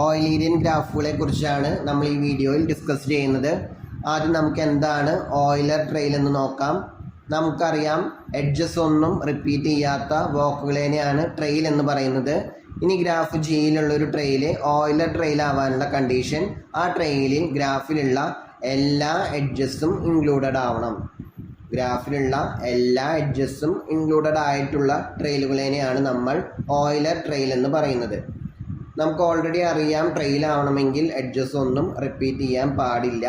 ഓയിലീരിയൻ ഗ്രാഫുകളെ കുറിച്ചാണ് നമ്മൾ ഈ വീഡിയോയിൽ ഡിസ്കസ് ചെയ്യുന്നത്. ആദ്യം നമുക്ക് എന്താണ് ഓയിലർ ട്രെയിൽ എന്ന് നോക്കാം. നമുക്കറിയാം എഡ്ജസ് ഒന്നും റിപ്പീറ്റ് ചെയ്യാത്ത വോക്കുകളെയാണ് ട്രെയിൽ എന്ന് പറയുന്നത്. ഇനി ഗ്രാഫ് ജിയിലുള്ള ഒരു ട്രെയിൽ ഓയിലർ ട്രെയിൽ ആവാനുള്ള കണ്ടീഷൻ ആ ട്രെയിലിൽ ഗ്രാഫിലുള്ള എല്ലാ എഡ്ജസും ഇൻക്ലൂഡഡ് ആവണം. ഗ്രാഫിലുള്ള എല്ലാ എഡ്ജസും ഇൻക്ലൂഡഡ് ആയിട്ടുള്ള ട്രെയിലുകളെയാണ് നമ്മൾ ഓയിലർ ട്രെയിൽ എന്ന് പറയുന്നത്. നമുക്ക് ഓൾറെഡി അറിയാം ട്രെയിൽ ആവണമെങ്കിൽ എഡ്ജസ് ഒന്നും റിപ്പീറ്റ് ചെയ്യാൻ പാടില്ല.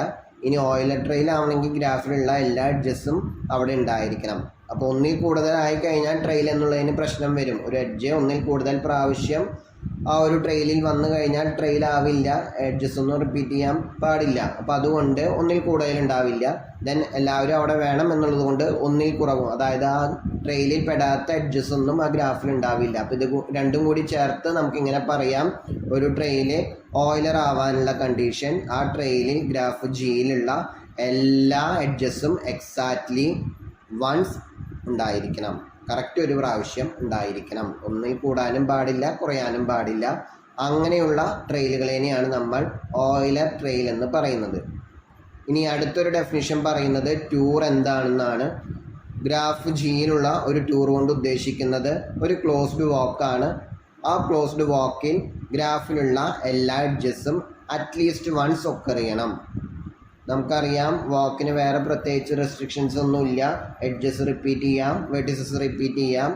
ഇനി ഓയിലർ ട്രെയിൽ ആവണമെങ്കിൽ ഗ്രാഫിലുള്ള എല്ലാ എഡ്ജസും അവിടെ ഉണ്ടായിരിക്കണം. അപ്പോൾ ഒന്നിൽ കൂടുതലായി കഴിഞ്ഞാൽ ട്രെയിൽ എന്നുള്ളതിന് പ്രശ്നം വരും. ഒരു എഡ്ജ് ഒന്നിൽ കൂടുതൽ പ്രാവശ്യം ആ ഒരു ട്രെയിലിൽ വന്നു കഴിഞ്ഞാൽ ട്രെയിൽ ആവില്ല, എഡ്ജസ് ഒന്നും റിപ്പീറ്റ് ചെയ്യാൻ പാടില്ല. അപ്പോൾ അതുകൊണ്ട് ഒന്നിൽ കൂടുതൽ ഉണ്ടാവില്ല. ദെൻ എല്ലാവരും അവിടെ വേണം എന്നുള്ളത് കൊണ്ട് ഒന്നിൽ കുറവും, അതായത് ആ ട്രെയിലിൽ പെടാത്ത എഡ്ജസ് ഒന്നും ആ ഗ്രാഫിൽ ഉണ്ടാവില്ല. അപ്പോൾ ഇത് രണ്ടും കൂടി ചേർത്ത് നമുക്കിങ്ങനെ പറയാം, ഒരു ട്രെയില് ഓയിലർ ആവാനുള്ള കണ്ടീഷൻ ആ ട്രെയിലിൽ ഗ്രാഫ് ജിയിലുള്ള എല്ലാ എഡ്ജസും എക്സാക്ട്ലി വൺസ് ഉണ്ടായിരിക്കണം. കറക്റ്റ് ഒരു പ്രാവശ്യം ഉണ്ടായിരിക്കണം. ഒന്നിൽ കൂടാനും പാടില്ല, കുറയാനും പാടില്ല. അങ്ങനെയുള്ള ട്രെയിലുകളെയാണ് നമ്മൾ ഓയിലർ ട്രെയിൽ എന്ന് പറയുന്നത്. ഇനി അടുത്തൊരു ഡെഫിനിഷൻ പറയുന്നത് ടൂർ എന്താണെന്നാണ്. ഗ്രാഫ് ജിയിലുള്ള ഒരു ടൂർ കൊണ്ട് ഉദ്ദേശിക്കുന്നത് ഒരു ക്ലോസ്ഡ് വാക്കാണ്. ആ ക്ലോസ്ഡ് വാക്കിൽ ഗ്രാഫിലുള്ള എല്ലാ എഡ്ജസും അറ്റ്ലീസ്റ്റ് വൺസ് ഒക്കർ ചെയ്യണം. നമുക്കറിയാം വാക്കിന് വേറെ പ്രത്യേകിച്ച് റെസ്ട്രിക്ഷൻസ് ഒന്നുമില്ല. എഡ്ജസ് റിപ്പീറ്റ് ചെയ്യാം, വെർട്ടിസസ് റിപ്പീറ്റ് ചെയ്യാം,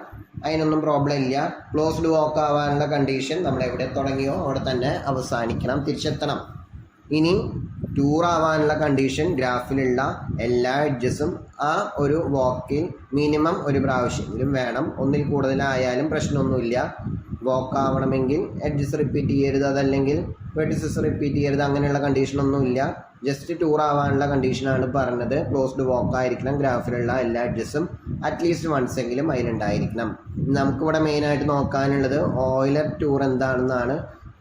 അതിനൊന്നും പ്രോബ്ലം ഇല്ല. ക്ലോസ്ഡ് വാക്ക് ആവാനുള്ള കണ്ടീഷൻ നമ്മൾ എവിടെ തുടങ്ങിയോ അവിടെ തന്നെ അവസാനിക്കണം, തിരിച്ചെത്തണം. ഇനി ടൂർ ആവാനുള്ള കണ്ടീഷൻ ഗ്രാഫിലുള്ള എല്ലാ എഡ്ജസും ആ ഒരു വാക്കിൽ മിനിമം ഒരു പ്രാവശ്യമെങ്കിലും വേണം. ഒന്നിൽ കൂടുതലായാലും പ്രശ്നമൊന്നുമില്ല. വാക്ക് ആവണമെങ്കിൽ എഡ്ജസ് റിപ്പീറ്റ് ചെയ്യരുത്, അതല്ലെങ്കിൽ വെർട്ടിസസ് റിപ്പീറ്റ് ചെയ്യരുത്, അങ്ങനെയുള്ള കണ്ടീഷനൊന്നുമില്ല. ജസ്റ്റ് ടൂർ ആവാനുള്ള കണ്ടീഷനാണ് പറഞ്ഞത്. ക്ലോസ്ഡ് വാക്ക് ആയിരിക്കണം, ഗ്രാഫിലുള്ള എല്ലാ എഡ്ജസും അറ്റ്ലീസ്റ്റ് വൺസ് എങ്കിലും അതിലുണ്ടായിരിക്കണം. നമുക്കിവിടെ മെയിനായിട്ട് നോക്കാനുള്ളത് ഓയിലർ ടൂർ എന്താണെന്നാണ്.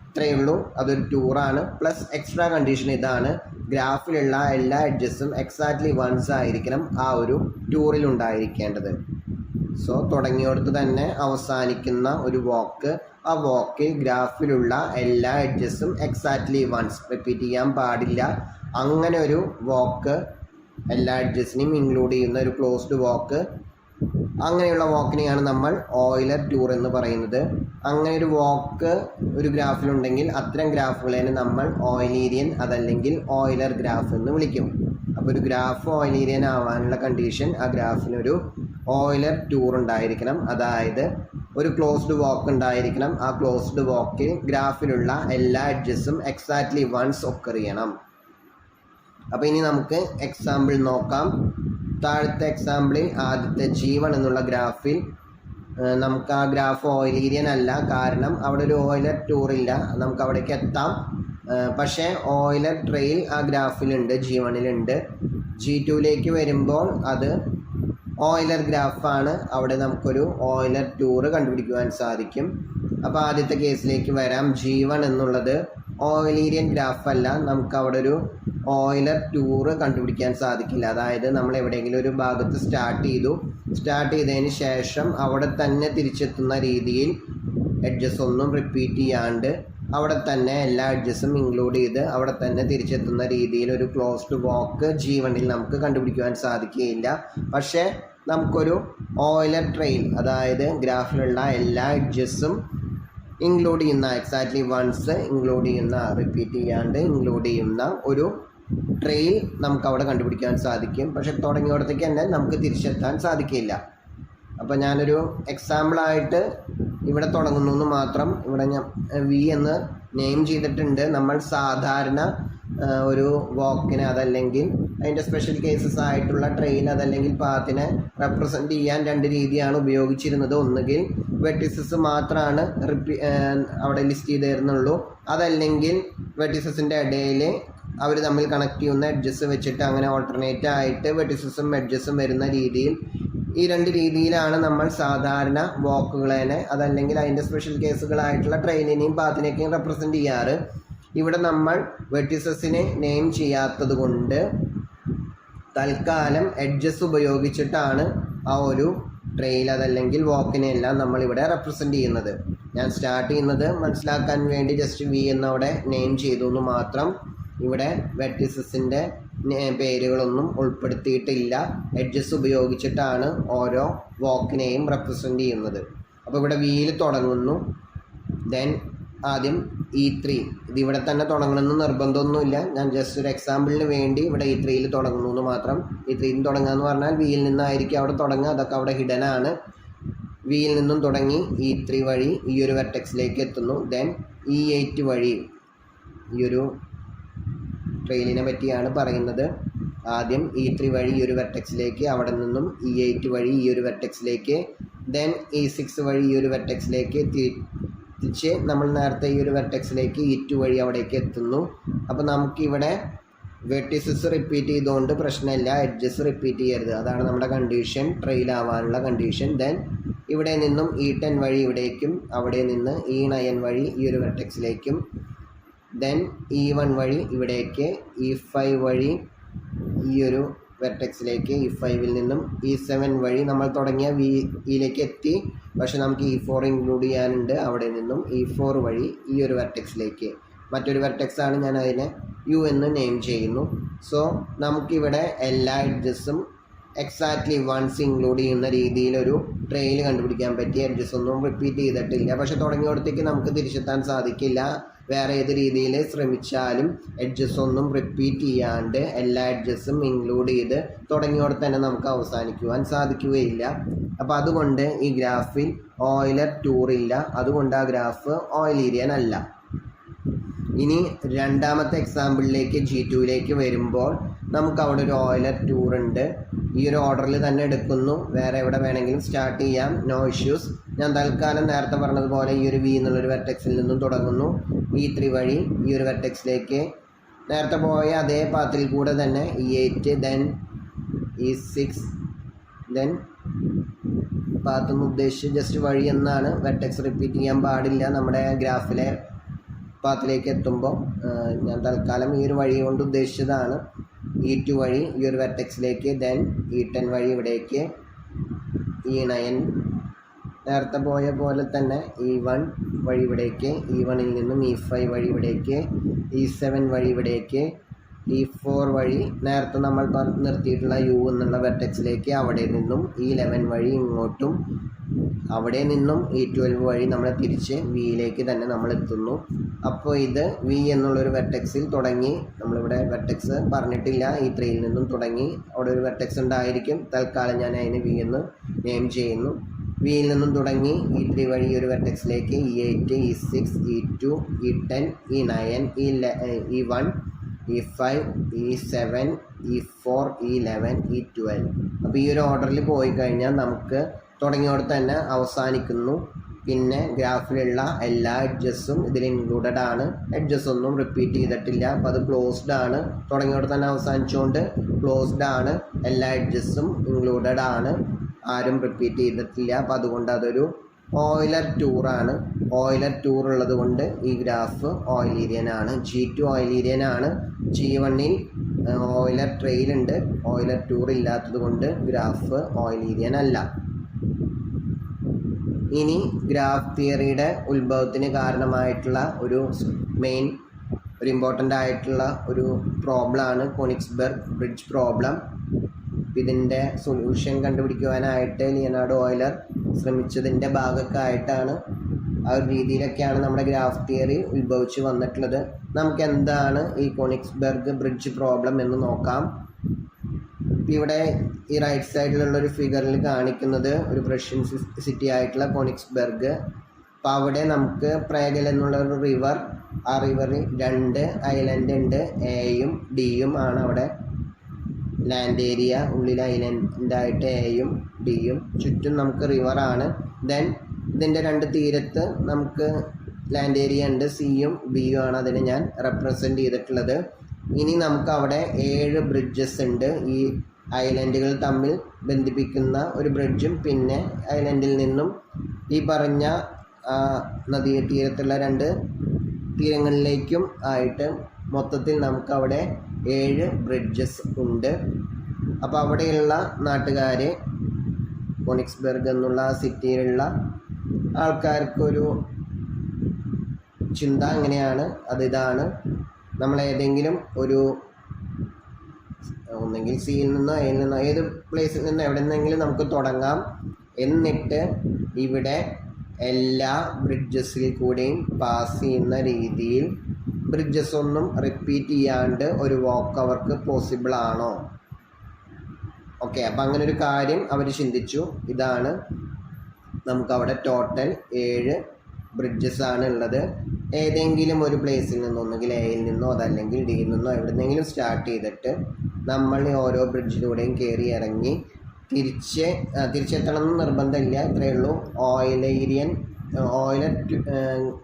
ഇത്രയേ ഉള്ളൂ, അതൊരു ടൂറാണ്. പ്ലസ് എക്സ്ട്രാ കണ്ടീഷൻ ഇതാണ്, ഗ്രാഫിലുള്ള എല്ലാ എഡ്ജസും എക്സാക്ട്ലി വൺസ് ആയിരിക്കണം ആ ഒരു ടൂറിൽ ഉണ്ടായിരിക്കേണ്ടത്. സോ തുടങ്ങിയോടത്ത് തന്നെ അവസാനിക്കുന്ന ഒരു വാക്ക്, ആ വാക്കിൽ ഗ്രാഫിലുള്ള എല്ലാ എഡ്ജസും എക്സാക്ട്ലി വൺസ് റിപ്പീറ്റ് ചെയ്യാൻ പാടില്ല. അങ്ങനെ ഒരു വാക്ക് എല്ലാ എഡ്ജസിനെയും ഇൻക്ലൂഡ് ചെയ്യുന്ന ഒരു ക്ലോസ്ഡ് വാക്ക്, അങ്ങനെയുള്ള വാക്കിനെയാണ് നമ്മൾ ഓയിലർ ടൂർ എന്ന് പറയുന്നത്. അങ്ങനെ ഒരു വാക്ക് ഒരു ഗ്രാഫിലുണ്ടെങ്കിൽ അത്തരം ഗ്രാഫുകളെ നമ്മൾ ഓയിലീരിയൻ അതല്ലെങ്കിൽ ഓയിലർ ഗ്രാഫ് എന്ന് വിളിക്കും. അപ്പോൾ ഒരു ഗ്രാഫ് ഓയിലീരിയൻ ആവാനുള്ള കണ്ടീഷൻ ആ ഗ്രാഫിനൊരു ഓയിലർ ടൂർ ഉണ്ടായിരിക്കണം, അതായത് ഒരു ക്ലോസ്ഡ് വാക്ക് ഉണ്ടായിരിക്കണം. ആ ക്ലോസ്ഡ് വാക്കിൽ ഗ്രാഫിലുള്ള എല്ലാ എഡ്ജസും എക്സാക്ട്ലി വൺസ് ഒക്കർ ചെയ്യണം. അപ്പോൾ ഇനി നമുക്ക് എക്സാമ്പിൾ നോക്കാം. താഴത്തെ എക്സാമ്പിളിൽ ആദ്യത്തെ G1 എന്നുള്ള ഗ്രാഫിൽ നമുക്ക് ആ ഗ്രാഫ് ഓയിലീരിയൻ അല്ല, കാരണം അവിടെ ഒരു ഓയിലർ ടൂറില്ല, നമുക്ക് അവിടേക്ക് എത്താം. പക്ഷേ ഓയിലർ ട്രെയിൽ ആ ഗ്രാഫിലുണ്ട്, G1-ലുണ്ട്. G2-ലേക്ക് വരുമ്പോൾ അത് ഓയിലർ ഗ്രാഫാണ്, അവിടെ നമുക്കൊരു ഓയിലർ ടൂറ് കണ്ടുപിടിക്കുവാൻ സാധിക്കും. അപ്പോൾ ആദ്യത്തെ കേസിലേക്ക് വരാം. G1 എന്നുള്ളത് ഓയിലീരിയൻ ഗ്രാഫല്ല, നമുക്ക് അവിടെ ഒരു ഓയിലർ ടൂറ് കണ്ടുപിടിക്കാൻ സാധിക്കില്ല. അതായത് നമ്മൾ എവിടെയെങ്കിലും ഒരു ഭാഗത്ത് സ്റ്റാർട്ട് ചെയ്തതിന് ശേഷം അവിടെ തന്നെ തിരിച്ചെത്തുന്ന രീതിയിൽ എഡ്ജസ് ഒന്നും റിപ്പീറ്റ് ചെയ്യാണ്ട് അവിടെ തന്നെ എല്ലാ എഡ്ജസും ഇൻക്ലൂഡ് ചെയ്ത് അവിടെ തന്നെ തിരിച്ചെത്തുന്ന രീതിയിൽ ഒരു ക്ലോസ്ഡ് വാക്ക് G1-ൽ നമുക്ക് കണ്ടുപിടിക്കുവാൻ സാധിക്കുകയില്ല. പക്ഷേ നമുക്കൊരു ഓയിലർ ട്രെയിൽ, അതായത് ഗ്രാഫിലുള്ള എല്ലാ എഡ്ജസും ഇൻക്ലൂഡ് ചെയ്യുന്ന എക്സാക്ട്ലി വൺസ് ഇൻക്ലൂഡ് ചെയ്യുന്ന, റിപ്പീറ്റ് ചെയ്യാണ്ട് ഇൻക്ലൂഡ് ചെയ്യുന്ന ഒരു ട്രെയിൽ നമുക്ക് അവിടെ കണ്ടുപിടിക്കാൻ സാധിക്കും. പക്ഷെ തുടങ്ങിയോടത്തേക്ക് തന്നെ നമുക്ക് തിരിച്ചെത്താൻ സാധിക്കില്ല. അപ്പോൾ ഞാനൊരു എക്സാമ്പിളായിട്ട് ഇവിടെ തുടങ്ങുന്നു എന്ന് മാത്രം. ഇവിടെ ഞാൻ V എന്ന് നെയിം ചെയ്തിട്ടുണ്ട്. നമ്മൾ സാധാരണ ഒരു വാക്കിനെ അതല്ലെങ്കിൽ അതിൻ്റെ സ്പെഷ്യൽ കേസസ് ആയിട്ടുള്ള ട്രെയിൽ അതല്ലെങ്കിൽ പാത്തിനെ റെപ്രസെൻറ്റ് ചെയ്യാൻ രണ്ട് രീതിയാണ് ഉപയോഗിച്ചിരുന്നത്. ഒന്നുകിൽ വെർട്ടിസസ് മാത്രമാണ് അവിടെ ലിസ്റ്റ് ചെയ്തിരുന്നുള്ളൂ, അതല്ലെങ്കിൽ വെർട്ടിസസിൻ്റെ ഇടയിൽ അവർ തമ്മിൽ കണക്ട് ചെയ്യുന്ന എഡ്ജസ് വെച്ചിട്ട് അങ്ങനെ ഓൾട്ടർനേറ്റ് ആയിട്ട് വെർട്ടിസസും എഡ്ജസും വരുന്ന രീതിയിൽ, ഈ രണ്ട് രീതിയിലാണ് നമ്മൾ സാധാരണ വാക്കുകളെ അതല്ലെങ്കിൽ അതിൻ്റെ സ്പെഷ്യൽ കേസുകളായിട്ടുള്ള ട്രെയിലിനെയും പാത്തിനെയൊക്കെയും റെപ്രസെൻറ്റ് ചെയ്യാറ്. ഇവിടെ നമ്മൾ വെർട്ടിസസിനെ നെയിം ചെയ്യാത്തത് കൊണ്ട് തൽക്കാലം എഡ്ജസ് ഉപയോഗിച്ചിട്ടാണ് ആ ഒരു ട്രെയിൽ അതല്ലെങ്കിൽ വാക്കിനെയെല്ലാം നമ്മളിവിടെ റെപ്രസെൻറ്റ് ചെയ്യുന്നത്. ഞാൻ സ്റ്റാർട്ട് ചെയ്യുന്നത് മനസ്സിലാക്കാൻ വേണ്ടി ജസ്റ്റ് വി എന്നവിടെ നെയിം ചെയ്തു എന്ന് മാത്രം. ഇവിടെ വെർട്ടിസസിൻ്റെ പേരുകളൊന്നും ഉൾപ്പെടുത്തിയിട്ടില്ല. എഡ്ജസ് ഉപയോഗിച്ചിട്ടാണ് ഓരോ വോക്കിനെയും റെപ്രസെൻ്റ് ചെയ്യുന്നത്. അപ്പോൾ ഇവിടെ വിയിൽ തുടങ്ങുന്നു. ദെൻ ആദ്യം E3, ഇതിവിടെ തന്നെ തുടങ്ങണമെന്ന് നിർബന്ധമൊന്നുമില്ല. ഞാൻ ജസ്റ്റ് ഒരു എക്സാമ്പിളിന് വേണ്ടി ഇവിടെ E3യിൽ തുടങ്ങുന്നു എന്ന് മാത്രം. E3യിൽ തുടങ്ങുക എന്ന് പറഞ്ഞാൽ വിയിൽ നിന്നായിരിക്കും അവിടെ തുടങ്ങുക, അതൊക്കെ അവിടെ ഹിഡൻ ആണ്. വിയിൽ നിന്നും തുടങ്ങി E3 വഴി ഈ ഒരു വെർട്ടെക്സിലേക്ക് എത്തുന്നു. ദെൻ E8 വഴി, ഈ ഒരു ട്രെയിലിനെ പറ്റിയാണ് പറയുന്നത്. ആദ്യം E3 വഴി ഈ ഒരു വെർട്ടെക്സിലേക്ക്, അവിടെ നിന്നും E8 വഴി ഈ ഒരു വെർട്ടെക്സിലേക്ക്, ദെൻ E6 വഴി ഈ ഒരു വെർട്ടെക്സിലേക്ക് തിരിച്ച് നമ്മൾ നേരത്തെ ഈ ഒരു വെർട്ടെക്സിലേക്ക് E2 വഴി അവിടേക്ക് എത്തുന്നു. അപ്പോൾ നമുക്കിവിടെ വെർട്ടിസസ് റിപ്പീറ്റ് ചെയ്തുകൊണ്ട് പ്രശ്നമില്ല, എഡ്ജസ് റിപ്പീറ്റ് ചെയ്യരുത്. അതാണ് നമ്മുടെ കണ്ടീഷൻ, ട്രെയിൽ ആവാനുള്ള കണ്ടീഷൻ. ദെൻ ഇവിടെ നിന്നും E10 വഴി ഇവിടേക്കും, അവിടെ നിന്ന് E9 വഴി ഈ ഒരു വെർട്ടെക്സിലേക്കും, ദെൻ E1 വഴി ഇവിടേക്ക്, E5 വഴി ഈ ഒരു വെർട്ടെക്സിലേക്ക്, E5ൽ നിന്നും E7 വഴി നമ്മൾ തുടങ്ങിയ വിയിലേക്ക് എത്തി. പക്ഷെ നമുക്ക് E4 ഇൻക്ലൂഡ് ചെയ്യാനുണ്ട്. അവിടെ നിന്നും E4 വഴി ഈ ഒരു വെർട്ടെക്സിലേക്ക്, മറ്റൊരു വെർട്ടെക്സ് ആണ്, ഞാൻ അതിനെ U എന്ന് നെയിം ചെയ്യുന്നു. സോ നമുക്കിവിടെ എല്ലാ എഡ്ജസും എക്സാക്ട്ലി വൺസ് ഇൻക്ലൂഡ് ചെയ്യുന്ന രീതിയിലൊരു ട്രെയിൽ കണ്ടുപിടിക്കാൻ പറ്റി. എഡ്ജസ് ഒന്നും റിപ്പീറ്റ് ചെയ്തിട്ടില്ല. പക്ഷെ തുടങ്ങിയോടത്തേക്ക് നമുക്ക് തിരിച്ചെത്താൻ സാധിക്കില്ല. വേറെ ഏത് രീതിയിൽ ശ്രമിച്ചാലും എഡ്ജസ് ഒന്നും റിപ്പീറ്റ് ചെയ്യാണ്ട് എല്ലാ എഡ്ജസും ഇൻക്ലൂഡ് ചെയ്ത് തുടങ്ങിയോടെ തന്നെ നമുക്ക് അവസാനിക്കുവാൻ സാധിക്കുകയില്ല. അപ്പോൾ അതുകൊണ്ട് ഈ ഗ്രാഫിൽ ഓയിലർ ടൂർ ഇല്ല. അതുകൊണ്ട് ആ ഗ്രാഫ് ഓയിലീരിയൻ അല്ല. ഇനി രണ്ടാമത്തെ എക്സാമ്പിളിലേക്ക് G2ലേക്ക് വരുമ്പോൾ നമുക്ക് അവിടെ ഒരു ഓയിലർ ടൂർ ഉണ്ട്. ഈ ഒരു ഓർഡറിൽ തന്നെ എടുക്കുന്നു. വേറെ എവിടെ വേണമെങ്കിലും സ്റ്റാർട്ട് ചെയ്യാം, നോ ഇഷ്യൂസ്. ഞാൻ തൽക്കാലം നേരത്തെ പറഞ്ഞതുപോലെ ഈ ഒരു വി എന്നുള്ളൊരു വെർട്ടെക്സിൽ നിന്നും തുടങ്ങുന്നു. E3 വഴി ഈ ഒരു വെർട്ടെക്സിലേക്ക്, നേരത്തെ പോയ അതേ പാത്തിൽ കൂടെ തന്നെ E8, ദെൻ E6, ദെൻ പാത്തെന്ന് ഉദ്ദേശിച്ച് ജസ്റ്റ് വഴി എന്നാണ്. വെർട്ടെക്സ് റിപ്പീറ്റ് ചെയ്യാൻ പാടില്ല നമ്മുടെ ഗ്രാഫിലെ പാത്തിലേക്ക് എത്തുമ്പോൾ. ഞാൻ തൽക്കാലം ഈ ഒരു വഴി കൊണ്ട് ഉദ്ദേശിച്ചതാണ്. E2 വഴി ഈ ഒരു വെർട്ടെക്സിലേക്ക്, ദെൻ E10 വഴി ഇവിടേക്ക്, E9 നേരത്തെ പോയ പോലെ തന്നെ E1 വഴി ഇവിടേക്ക്, E1ൽ നിന്നും E5 വഴി ഇവിടേക്ക്, E7 വഴി ഇവിടേക്ക്, E4 വഴി നേരത്തെ നമ്മൾ നിർത്തിയിട്ടുള്ള U എന്നുള്ള വെർട്ടെക്സിലേക്ക്, അവിടെ നിന്നും E11 വഴി ഇങ്ങോട്ടും, അവിടെ നിന്നും E12 വഴി നമ്മൾ തിരിച്ച് വിയിലേക്ക് തന്നെ നമ്മൾ എത്തുന്നു. അപ്പോൾ ഇത് വി എന്നുള്ളൊരു വെർട്ടെക്സിൽ തുടങ്ങി. നമ്മളിവിടെ വെർട്ടെക്സ് പറഞ്ഞിട്ടില്ല. E3യിൽ നിന്നും തുടങ്ങി അവിടെ ഒരു വെർട്ടെക്സ് ഉണ്ടായിരിക്കും. തൽക്കാലം ഞാൻ അതിന് വി എന്ന് നെയിം ചെയ്യുന്നു. വിയിൽ നിന്നും തുടങ്ങി E3 വഴി ഒരു വെർട്ടെക്സിലേക്ക്, E8, E6, E2, E10, E9, E1, E5, E7, E4, E11, E12. അപ്പോൾ ഈ ഒരു ഓർഡറിൽ പോയി കഴിഞ്ഞാൽ നമുക്ക് തുടങ്ങിയോടെ തന്നെ അവസാനിക്കുന്നു. പിന്നെ ഗ്രാഫിലുള്ള എല്ലാ എഡ്ജസും ഇതിൽ ഇൻക്ലൂഡഡ് ആണ്. എഡ്ജസ് ഒന്നും റിപ്പീറ്റ് ചെയ്തിട്ടില്ല. അപ്പോൾ അത് ക്ലോസ്ഡ് ആണ്. തുടങ്ങിയോടെ തന്നെ അവസാനിച്ചുകൊണ്ട് ക്ലോസ്ഡ് ആണ്. എല്ലാ എഡ്ജസും ഇൻക്ലൂഡഡ് ആണ്. ആരും റിപ്പീറ്റ് ചെയ്തിട്ടില്ല. അപ്പോൾ അതുകൊണ്ട് അതൊരു ഓയിലർ ടൂറാണ്. ഓയിലർ ടൂർ ഉള്ളത് കൊണ്ട് ഈ ഗ്രാഫ് ഓയിലീരിയൻ ആണ്. G2 ഓയിലീരിയൻ ആണ്. G1ൽ ഓയിലർ ട്രെയിൽ ഉണ്ട്. ഓയിലർ ടൂർ ഇല്ലാത്തത് കൊണ്ട് ഗ്രാഫ് ഓയിലീരിയൻ അല്ല. ഇനി ഗ്രാഫ് തിയറിയുടെ ഉത്ഭവത്തിന് കാരണമായിട്ടുള്ള ഒരു ഇമ്പോർട്ടൻ്റ് ആയിട്ടുള്ള ഒരു പ്രോബ്ലമാണ് കൊണിക്സ്ബെർഗ് ബ്രിഡ്ജ് പ്രോബ്ലം. ഇതിൻ്റെ സൊല്യൂഷൻ കണ്ടുപിടിക്കുവാനായിട്ട് ലിയനാർഡോ ഓയിലർ ശ്രമിച്ചതിൻ്റെ ഭാഗമായിട്ടാണ്, ആ ഒരു രീതിയിലൊക്കെയാണ് നമ്മുടെ ഗ്രാഫ് തിയറി ഉത്ഭവിച്ച് വന്നിട്ടുള്ളത്. നമുക്ക് എന്താണ് ഈ കൊണിക്സ്ബെർഗ് ബ്രിഡ്ജ് പ്രോബ്ലം എന്ന് നോക്കാം. ഇവിടെ ഈ റൈറ്റ് സൈഡിലുള്ളൊരു ഫിഗറിൽ കാണിക്കുന്നത് ഒരു പ്രഷ്യൻ സിറ്റി ആയിട്ടുള്ള കൊണിക്സ്ബെർഗ്. അപ്പോൾ അവിടെ നമുക്ക് പ്രേഗൽ എന്നുള്ള ഒരു റിവർ, ആ റിവറിൽ 2 ഐലൻഡ് ഉണ്ട്. എയും ഡിയും ആണ് അവിടെ ലാൻഡ് ഏരിയ. ഉള്ളിൽ ഐലൻഡായിട്ട് എയും ഡിയും, ചുറ്റും നമുക്ക് റിവറാണ്. ദെൻ ഇതിൻ്റെ 2 തീരത്ത് നമുക്ക് ലാൻഡ് ഏരിയ ഉണ്ട്. സിയും ബിയും ആണ് അതിനെ ഞാൻ റെപ്രസെൻ്റ് ചെയ്തിട്ടുള്ളത്. ഇനി നമുക്ക് അവിടെ 7 ബ്രിഡ്ജസ് ഉണ്ട്. ഈ ഐലൻഡുകൾ തമ്മിൽ ബന്ധിപ്പിക്കുന്ന ഒരു ബ്രിഡ്ജും, പിന്നെ ഐലൻഡിൽ നിന്നും ഈ പറഞ്ഞ നദീതീരത്തുള്ള 2 തീരങ്ങളിലേക്കും ആയിട്ട് മൊത്തത്തിൽ നമുക്കവിടെ 7 ബ്രിഡ്ജസ് ഉണ്ട്. അപ്പോൾ അവിടെയുള്ള നാട്ടുകാർ, കൊണിക്സ്ബെർഗ് എന്നുള്ള സിറ്റിയിലുള്ള ആൾക്കാർക്കൊരു ചിന്ത എങ്ങനെയാണ്, ഇതാണ്. നമ്മൾ ഏതെങ്കിലും ഒരു ഒന്നെങ്കിൽ സിയിൽ നിന്നോ എയിൽ നിന്നോ ഏത് പ്ലേസിൽ നിന്നോ എവിടെ നിന്നെങ്കിലും നമുക്ക് തുടങ്ങാം. എന്നിട്ട് ഇവിടെ എല്ലാ ബ്രിഡ്ജസിൽ കൂടെയും പാസ് ചെയ്യുന്ന രീതിയിൽ ബ്രിഡ്ജസ് ഒന്നും റിപ്പീറ്റ് ചെയ്യാണ്ട് ഒരു വാക്ക് അവർക്ക് പോസിബിൾ ആണോ? ഓക്കെ, അപ്പം അങ്ങനെ ഒരു കാര്യം അവർ ചിന്തിച്ചു. ഇതാണ് നമുക്കവിടെ ടോട്ടൽ 7 ബ്രിഡ്ജസ് ആണ് ഉള്ളത്. ഏതെങ്കിലും ഒരു പ്ലേസിൽ നിന്നോ ഒന്നുകിൽ എയിൽ നിന്നോ അതല്ലെങ്കിൽ ഡിയിൽ നിന്നോ എവിടെന്നെങ്കിലും സ്റ്റാർട്ട് ചെയ്തിട്ട് നമ്മൾ ഓരോ ബ്രിഡ്ജിലൂടെയും കയറി ഇറങ്ങി തിരിച്ചെത്തണം എന്ന് നിർബന്ധമില്ല. ഇത്രയേ ഉള്ളൂ. ഓയിലർ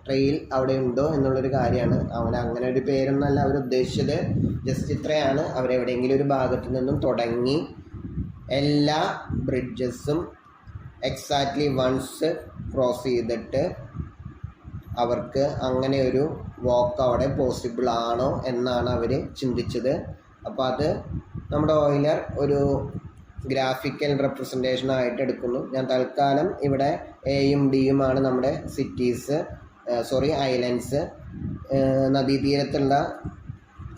ട്രെയിൽ അവിടെ ഉണ്ടോ എന്നുള്ളൊരു കാര്യമാണ്. അങ്ങനെ ഒരു പേരൊന്നല്ല അവർ ഉദ്ദേശിച്ചത്. ജസ്റ്റ് ഇത്രയാണ്. അവരെവിടെയെങ്കിലും ഒരു ഭാഗത്തു നിന്നും തുടങ്ങി എല്ലാ ബ്രിഡ്ജസും എക്സാക്ട്ലി വൺസ് ക്രോസ് ചെയ്തിട്ട് അവർക്ക് അങ്ങനെ ഒരു വാക്ക് അവിടെ പോസിബിൾ ആണോ എന്നാണ് അവർ ചിന്തിച്ചത്. അപ്പോൾ അത് നമ്മുടെ ഓയിലർ ഒരു ഗ്രാഫിക്കൽ റെപ്രസെൻറ്റേഷനായിട്ട് എടുക്കുന്നു. ഞാൻ തൽക്കാലം ഇവിടെ എയും ഡിയുമാണ് നമ്മുടെ ഐലൻഡ്സ്. നദീതീരത്തുള്ള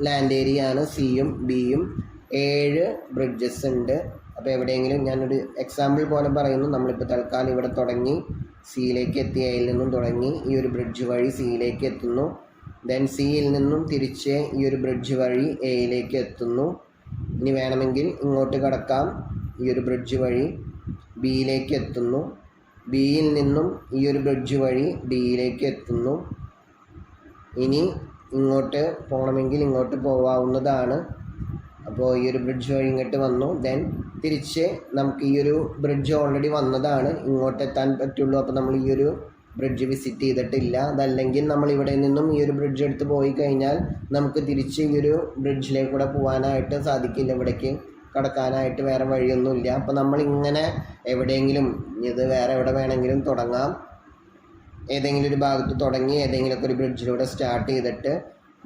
ലാൻഡ് ഏരിയ ആണ് സിയും ബിയും. 7 ബ്രിഡ്ജസ് ഉണ്ട്. അപ്പോൾ എവിടെയെങ്കിലും ഞാനൊരു എക്സാമ്പിൾ പോലെ പറയുന്നു. നമ്മളിപ്പോൾ തൽക്കാലം ഇവിടെ തുടങ്ങി സിയിലേക്ക് എത്തി, എയിൽ നിന്നും തുടങ്ങി ഈ ഒരു ബ്രിഡ്ജ് വഴി സിയിലേക്ക് എത്തുന്നു. ദെൻ സിയിൽ നിന്നും തിരിച്ച് ഈ ഒരു ബ്രിഡ്ജ് വഴി എയിലേക്ക് എത്തുന്നു. ഇനി വേണമെങ്കിൽ ഇങ്ങോട്ട് കടക്കാം. ഈ ഒരു ബ്രിഡ്ജ് വഴി ബിയിലേക്ക് എത്തുന്നു. ബിയിൽ നിന്നും ഈ ഒരു ബ്രിഡ്ജ് വഴി ഡിയിലേക്ക് എത്തുന്നു. ഇനി ഇങ്ങോട്ട് പോകണമെങ്കിൽ ഇങ്ങോട്ട് പോവാവുന്നതാണ്. അപ്പോൾ ഈ ഒരു ബ്രിഡ്ജ് വഴി ഇങ്ങോട്ട് വന്നു. ദെൻ തിരിച്ച് നമുക്ക് ഈ ഒരു ബ്രിഡ്ജ് ഓൾറെഡി വന്നതാണ്, ഇങ്ങോട്ട് എത്താൻ പറ്റുള്ളൂ. അപ്പോൾ നമ്മൾ ഈ ഒരു ബ്രിഡ്ജ് വിസിറ്റ് ചെയ്തിട്ടില്ല. അതല്ലെങ്കിൽ നമ്മൾ ഇവിടെ നിന്നും ഈ ഒരു ബ്രിഡ്ജ് എടുത്ത് പോയി കഴിഞ്ഞാൽ നമുക്ക് തിരിച്ച് ഈ ഒരു ബ്രിഡ്ജിലേക്ക് കൂടെ പോകാനായിട്ട് സാധിക്കില്ല. ഇവിടേക്ക് കടക്കാനായിട്ട് വേറെ വഴിയൊന്നുമില്ല. അപ്പോൾ നമ്മളിങ്ങനെ എവിടെയെങ്കിലും ഇത് വേറെ എവിടെ വേണമെങ്കിലും തുടങ്ങാം. ഏതെങ്കിലും ഒരു ഭാഗത്ത് തുടങ്ങി ഏതെങ്കിലുമൊക്കെ ഒരു ബ്രിഡ്ജിലൂടെ സ്റ്റാർട്ട് ചെയ്തിട്ട്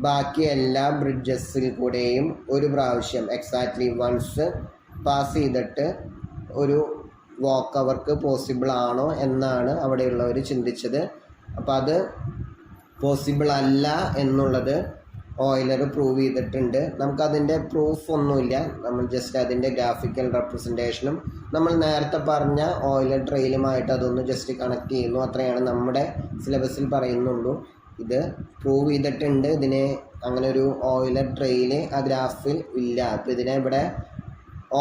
ബാക്കി എല്ലാ ബ്രിഡ്ജസിൽ കൂടെയും ഒരു പ്രാവശ്യം എക്സാക്ട്ലി വൺസ് പാസ് ചെയ്തിട്ട് ഒരു വാക്ക് അവർക്ക് പോസിബിൾ ആണോ എന്നാണ് അവിടെയുള്ളവർ ചിന്തിച്ചത്. അപ്പോൾ അത് പോസിബിൾ അല്ല എന്നുള്ളത് ഓയിലർ പ്രൂവ് ചെയ്തിട്ടുണ്ട്. നമുക്കതിൻ്റെ പ്രൂഫ് ഒന്നുമില്ല, നമ്മൾ ജസ്റ്റ് അതിൻ്റെ ഗ്രാഫിക്കൽ റെപ്രസെൻറ്റേഷനും നമ്മൾ നേരത്തെ പറഞ്ഞ ഓയിലർ ട്രെയിലുമായിട്ട് അതൊന്ന് ജസ്റ്റ് കണക്ട് ചെയ്യുന്നു. അത്രയാണ് നമ്മുടെ സിലബസിൽ പറയുന്നുള്ളൂ. ഇത് പ്രൂവ് ചെയ്തിട്ടുണ്ട്. ഇതിനെ അങ്ങനെ ഒരു ഓയിലർ ട്രെയിൽ ആ ഗ്രാഫിൽ ഇല്ല. അപ്പോൾ ഇതിനെ ഇവിടെ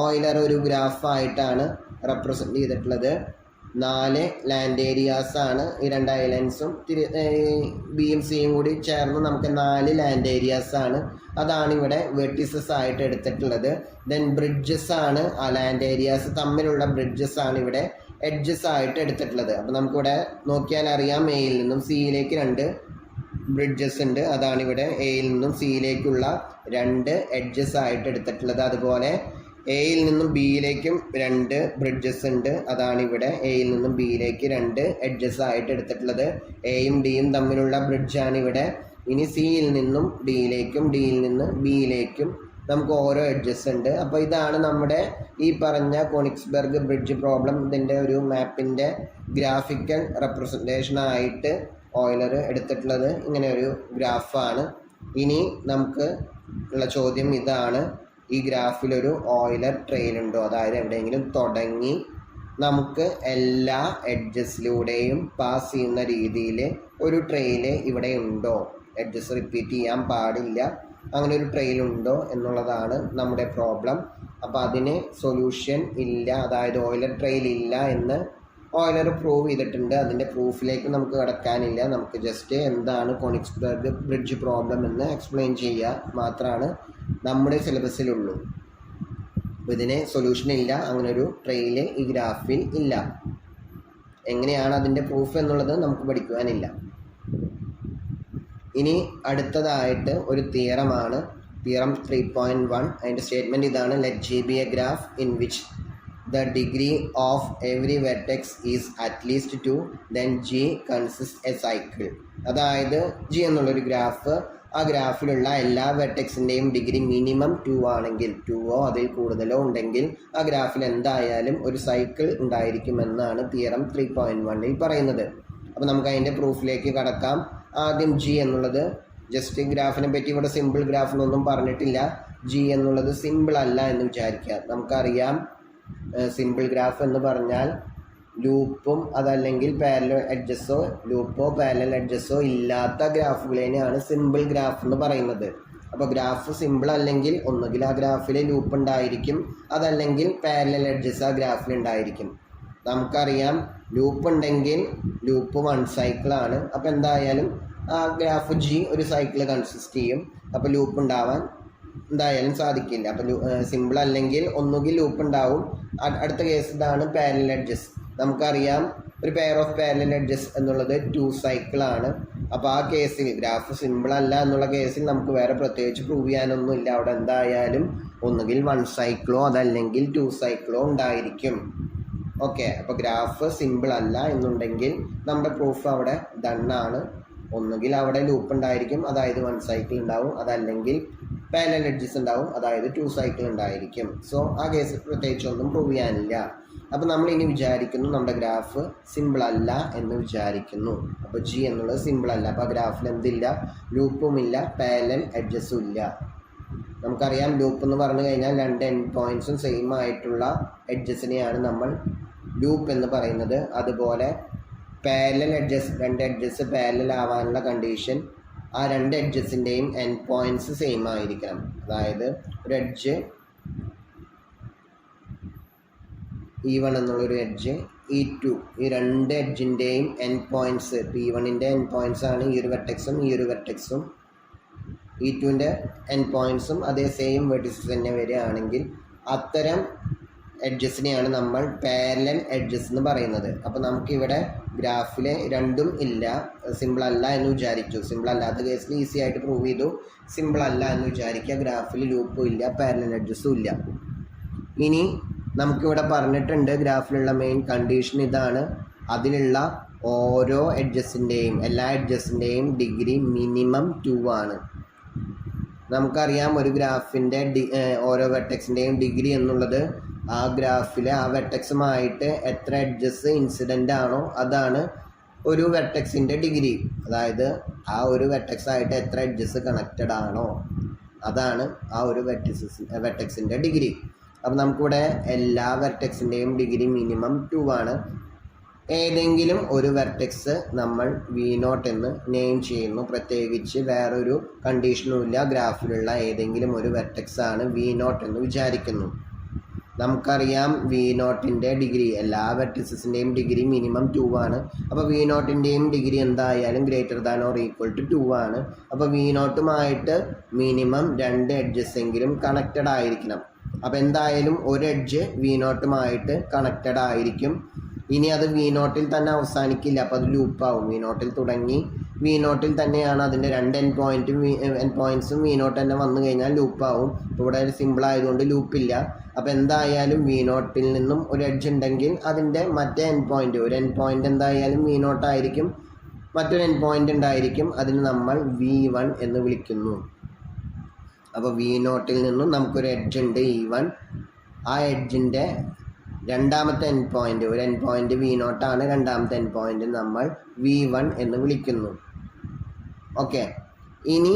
ഓയിലർ ഒരു ഗ്രാഫായിട്ടാണ് റെപ്രസെൻ്റ് ചെയ്തിട്ടുള്ളത്. 4 ലാൻഡ് ഏരിയാസാണ് ഈ 2 ഐലൻഡ്സും ബിയും സിയും കൂടി ചേർന്ന് നമുക്ക് 4 ലാൻഡ് ഏരിയാസാണ്. അതാണ് ഇവിടെ വെർട്ടിസസ് ആയിട്ട് എടുത്തിട്ടുള്ളത്. ദെൻ ബ്രിഡ്ജസ് ആണ് ആ ലാൻഡ് ഏരിയാസ് തമ്മിലുള്ള ബ്രിഡ്ജസ് ആണ് ഇവിടെ എഡ്ജസ് ആയിട്ട് എടുത്തിട്ടുള്ളത്. അപ്പോൾ നമുക്കിവിടെ നോക്കിയാൽ അറിയാം എയിൽ നിന്നും സിയിലേക്ക് 2 ബ്രിഡ്ജസ് ഉണ്ട്. അതാണ് ഇവിടെ എയിൽ നിന്നും സിയിലേക്കുള്ള 2 എഡ്ജസ് ആയിട്ട് എടുത്തിട്ടുള്ളത്. അതുപോലെ എയിൽ നിന്നും ബിയിലേക്കും 2 ബ്രിഡ്ജസ് ഉണ്ട്. അതാണ് ഇവിടെ എയിൽ നിന്നും ബിയിലേക്ക് 2 എഡ്ജസ് ആയിട്ട് എടുത്തിട്ടുള്ളത്. എയും ഡിയും തമ്മിലുള്ള ബ്രിഡ്ജാണ് ഇവിടെ. ഇനി സിയിൽ നിന്നും ഡിയിലേക്കും ഡിയിൽ നിന്ന് ബിയിലേക്കും നമുക്ക് ഓരോ എഡ്ജസ് ഉണ്ട്. അപ്പോൾ ഇതാണ് നമ്മുടെ ഈ പറഞ്ഞ കോണിക്സ്ബർഗ് ബ്രിഡ്ജ് പ്രോബ്ലം. ഇതിൻ്റെ ഒരു മാപ്പിൻ്റെ ഗ്രാഫിക്കൽ റെപ്രസെൻറ്റേഷനായിട്ട് ഓയിലർ എടുത്തിട്ടുള്ളത് ഇങ്ങനെ ഒരു ഗ്രാഫാണ്. ഇനി നമുക്ക് ഉള്ള ചോദ്യം ഇതാണ്, ഈ ഗ്രാഫിലൊരു ഓയിലർ ട്രെയിൽ ഉണ്ടോ? അതായത് എവിടെയെങ്കിലും തുടങ്ങി നമുക്ക് എല്ലാ എഡ്ജസിലൂടെയും പാസ് ചെയ്യുന്ന രീതിയിൽ ഒരു ട്രെയിൽ ഇവിടെ ഉണ്ടോ? എഡ്ജസ് റിപ്പീറ്റ് ചെയ്യാൻ പാടില്ല, അങ്ങനെ ഒരു ട്രെയിൽ ഉണ്ടോ എന്നുള്ളതാണ് നമ്മുടെ പ്രോബ്ലം. അപ്പോൾ അതിന് സൊല്യൂഷൻ ഇല്ല, അതായത് ഓയിലർ ട്രെയിൽ ഇല്ല എന്ന് ഓയിലർ പ്രൂവ് ചെയ്തിട്ടുണ്ട്. അതിൻ്റെ പ്രൂഫിലേക്ക് നമുക്ക് കടക്കാനില്ല. നമുക്ക് ജസ്റ്റ് എന്താണ് കോണിക്സ്ബർഗ് ബ്രിഡ്ജ് പ്രോബ്ലം എന്ന് എക്സ്പ്ലെയിൻ ചെയ്യുക മാത്രമാണ് നമ്മുടെ സിലബസിലുള്ളൂ. അപ്പോൾ ഇതിന് സൊല്യൂഷൻ ഇല്ല, അങ്ങനൊരു ട്രെയിൽ ഈ ഗ്രാഫിൽ ഇല്ല. എങ്ങനെയാണ് അതിൻ്റെ പ്രൂഫ് എന്നുള്ളത് നമുക്ക് പഠിക്കുവാനില്ല. ഇനി അടുത്തതായിട്ട് ഒരു തിയറമാണ്, തിയറം 3.1. അതിൻ്റെ സ്റ്റേറ്റ്മെൻറ്റ് ഇതാണ്: let G B A graph in which the degree of every vertex is at least 2, then G consists a cycle. അതായത് ജി എന്നുള്ളൊരു ഗ്രാഫ്, ആ ഗ്രാഫിലുള്ള എല്ലാ വെർട്ടെക്സിൻ്റെയും ഡിഗ്രി മിനിമം 2 ആണെങ്കിൽ, 2ഓ അതിൽ കൂടുതലോ ഉണ്ടെങ്കിൽ ആ ഗ്രാഫിൽ എന്തായാലും ഒരു സൈക്കിൾ ഉണ്ടായിരിക്കുമെന്നാണ് തിയറം 3.1ൽ പറയുന്നത്. അപ്പോൾ നമുക്ക് അതിൻ്റെ പ്രൂഫിലേക്ക് കടക്കാം. ആദ്യം ജി എന്നുള്ളത് ജസ്റ്റ് ഗ്രാഫിനെ പറ്റി ഇവിടെ സിമ്പിൾ ഗ്രാഫിനൊന്നും പറഞ്ഞിട്ടില്ല. ജി എന്നുള്ളത് സിമ്പിൾ അല്ല എന്ന് വിചാരിക്കുക. നമുക്കറിയാം സിമ്പിൾ ഗ്രാഫ് എന്ന് പറഞ്ഞാൽ ലൂപ്പും അതല്ലെങ്കിൽ പാരലൽ എഡ്ജസോ ലൂപ്പോ പാരലൽ എഡ്ജസോ ഇല്ലാത്ത ഗ്രാഫുകളെയാണ് സിമ്പിൾ ഗ്രാഫ് എന്ന് പറയുന്നത്. അപ്പോൾ ഗ്രാഫ് സിമ്പിൾ അല്ലെങ്കിൽ ഒന്നുകിൽ ആ ഗ്രാഫിൽ ലൂപ്പ് ഉണ്ടായിരിക്കും, അതല്ലെങ്കിൽ പാരലൽ എഡ്ജസ് ആ ഗ്രാഫിൽ ഉണ്ടായിരിക്കും. നമുക്കറിയാം ലൂപ്പ് ഉണ്ടെങ്കിൽ ലൂപ്പ് 1 സൈക്കിളാണ്. അപ്പോൾ എന്തായാലും ആ ഗ്രാഫ് ജി ഒരു സൈക്കിൾ കൺസിസ്റ്റ് ചെയ്യും. അപ്പോൾ ലൂപ്പ് ഉണ്ടാവാൻ എന്തായാലും സാധിക്കില്ല. അപ്പോൾ സിമ്പിൾ അല്ലെങ്കിൽ ഒന്നുകിൽ ലൂപ്പ് ഉണ്ടാവും. അടുത്ത കേസ് ഇതാണ് പാരലൽ എഡ്ജസ്. നമുക്കറിയാം ഒരു പെയർ ഓഫ് പാരലൽ എഡ്ജസ് എന്നുള്ളത് 2 സൈക്കിളാണ്. അപ്പോൾ ആ കേസിൽ ഗ്രാഫ് സിമ്പിൾ അല്ല എന്നുള്ള കേസിൽ നമുക്ക് വേറെ പ്രത്യേകിച്ച് പ്രൂവ് ചെയ്യാനൊന്നുമില്ല. അവിടെ എന്തായാലും ഒന്നുകിൽ 1 സൈക്കിളോ അതല്ലെങ്കിൽ 2 സൈക്കിളോ ഉണ്ടായിരിക്കും. ഓക്കെ, അപ്പോൾ ഗ്രാഫ് സിമ്പിൾ അല്ല എന്നുണ്ടെങ്കിൽ നമ്മുടെ പ്രൂഫ് അവിടെ ഡണ്ണാണ്. ഒന്നുകിൽ അവിടെ ലൂപ്പ് ഉണ്ടായിരിക്കും, അതായത് 1 സൈക്കിൾ ഉണ്ടാവും, അതല്ലെങ്കിൽ പാരലൽ എഡ്ജസ് ഉണ്ടാവും, അതായത് 2 സൈക്കിൾ ഉണ്ടായിരിക്കും. സോ ആ കേസിൽ പ്രത്യേകിച്ചൊന്നും പ്രൂവ് ചെയ്യാനില്ല. അപ്പോൾ നമ്മൾ ഇനി വിചാരിക്കുന്നു നമ്മുടെ ഗ്രാഫ് സിമ്പിൾ അല്ല എന്ന് വിചാരിക്കുന്നു. അപ്പോൾ ജി എന്നുള്ളത് സിമ്പിൾ അല്ല. അപ്പോൾ ആ ഗ്രാഫിൽ എന്തില്ല? ലൂപ്പുമില്ല, പാരലൽ എഡ്ജസും ഇല്ല. നമുക്കറിയാം ലൂപ്പ് എന്ന് പറഞ്ഞു കഴിഞ്ഞാൽ 2 എൻഡ് പോയിൻറ്റ്സും സെയിം ആയിട്ടുള്ള എഡ്ജസിനെയാണ് നമ്മൾ ലൂപ്പ് എന്ന് പറയുന്നത്. അതുപോലെ പാരലൽ എഡ്ജസ്, 2 എഡ്ജസ് പാരലൽ ആവാനുള്ള കണ്ടീഷൻ ആ 2 എഡ്ജസിൻ്റെയും എൻഡ് പോയിൻറ്റ്സ് സെയിം ആയിരിക്കണം. അതായത് ഒരു എഡ്ജ് E1 എന്നുള്ളൊരു എഡ്ജ്, E2, ഈ 2 എഡ്ജിൻ്റെയും എൻഡ് പോയിൻറ്റ്സ്, P1ൻ്റെ എൻഡ് പോയിൻറ്റ്സ് ആണ് ഈ ഒരു വെർട്ടെക്സും ഈ ഒരു വെർട്ടെക്സും, E2ൻ്റെ എൻഡ് പോയിൻറ്റ്സും അതേ സെയിം വെർട്ടിസസ് തന്നെ വരികയാണെങ്കിൽ അത്തരം എഡ്ജസിനെയാണ് നമ്മൾ പാരലൽ എഡ്ജസ് എന്ന് പറയുന്നത്. അപ്പോൾ നമുക്കിവിടെ ഗ്രാഫിൽ രണ്ടും ഇല്ല, സിമ്പിൾ അല്ല എന്ന് വിചാരിച്ചു. സിമ്പിൾ അല്ലാത്ത കേസിൽ ഈസി ആയിട്ട് പ്രൂവ് ചെയ്തു. സിമ്പിൾ അല്ല എന്ന് വിചാരിക്കുക, ഗ്രാഫിൽ ലൂപ്പും ഇല്ല, പാരലൽ എഡ്ജസും ഇല്ല. ഇനി നമുക്കിവിടെ പറഞ്ഞിട്ടുണ്ട് ഗ്രാഫിലുള്ള മെയിൻ കണ്ടീഷൻ ഇതാണ്. അതിലുള്ള ഓരോ എഡ്ജസിൻ്റെയും എല്ലാ എഡ്ജസിൻ്റെയും ഡിഗ്രി മിനിമം 2 ആണ്. നമുക്കറിയാം ഒരു ഗ്രാഫിൻ്റെ ഓരോ വെർട്ടെക്സിൻ്റെയും ഡിഗ്രി എന്നുള്ളത് ആ ഗ്രാഫിലെ ആ വെർട്ടെക്സുമായിട്ട് എത്ര എഡ്ജസ് ഇൻസിഡൻ്റ് ആണോ അതാണ് ഒരു വെർട്ടെക്സിൻ്റെ ഡിഗ്രി. അതായത് ആ ഒരു വെർട്ടെക്സായിട്ട് എത്ര എഡ്ജസ് കണക്റ്റഡ് ആണോ അതാണ് ആ ഒരു വെർട്ടെക്സിൻ്റെ ഡിഗ്രി. അപ്പോൾ നമുക്കിവിടെ എല്ലാ വെർട്ടെക്സിൻ്റെയും ഡിഗ്രി മിനിമം 2 ആണ്. ഏതെങ്കിലും ഒരു വെർട്ടെക്സ് നമ്മൾ V0 എന്ന് നെയിം ചെയ്യുന്നു. പ്രത്യേകിച്ച് വേറൊരു കണ്ടീഷനും ഇല്ല. ഗ്രാഫിലുള്ള ഏതെങ്കിലും ഒരു വെർട്ടെക്സ് ആണ് V0 എന്ന് വിചാരിക്കുന്നു. നമുക്കറിയാം V0ൻ്റെ ഡിഗ്രി, എല്ലാ വെർട്ടിസസിൻ്റെയും ഡിഗ്രി മിനിമം 2 ആണ്. അപ്പോൾ V0ൻ്റെയും ഡിഗ്രി എന്തായാലും greater than or equal to 2 ആണ്. അപ്പോൾ V0യുമായിട്ട് മിനിമം 2 എഡ്ജസ് എങ്കിലും കണക്റ്റഡ് ആയിരിക്കണം. അപ്പോൾ എന്തായാലും ഒരു എഡ്ജ് V0യുമായിട്ട് കണക്റ്റഡ് ആയിരിക്കും. ഇനി അത് V0ൽ തന്നെ അവസാനിക്കില്ല, അപ്പോൾ അത് ലൂപ്പാവും. V0ൽ തുടങ്ങി V0ൽ തന്നെയാണ് അതിൻ്റെ 2 എൻഡ് പോയിൻറ്റ്സും V0 തന്നെ വന്നു കഴിഞ്ഞാൽ ലൂപ്പാവും. ഇപ്പോൾ ഇവിടെ സിമ്പിൾ ആയതുകൊണ്ട് ലൂപ്പില്ല. അപ്പോൾ എന്തായാലും V0ൽ നിന്നും ഒരു എഡ്ജ് ഉണ്ടെങ്കിൽ അതിൻ്റെ മറ്റേ എൻഡ് പോയിൻറ്റ്, ഒരു എൻഡ് പോയിൻറ്റ് എന്തായാലും V0 ആയിരിക്കും, മറ്റൊരു എൻഡ് പോയിൻറ്റ് ഉണ്ടായിരിക്കും. അതിന് നമ്മൾ V1 എന്ന് വിളിക്കുന്നു. അപ്പോൾ V0ൽ നിന്നും നമുക്കൊരു എഡ്ജ് ഉണ്ട് E1. ആ എഡ്ജിൻ്റെ രണ്ടാമത്തെ എൻഡ് പോയിൻറ്റ്, ഒരു എൻഡ് പോയിൻറ്റ് V0 ആണ്, രണ്ടാമത്തെ എൻഡ് പോയിൻറ്റ് നമ്മൾ V1 എന്ന് വിളിക്കുന്നു. ഓക്കെ, ഇനി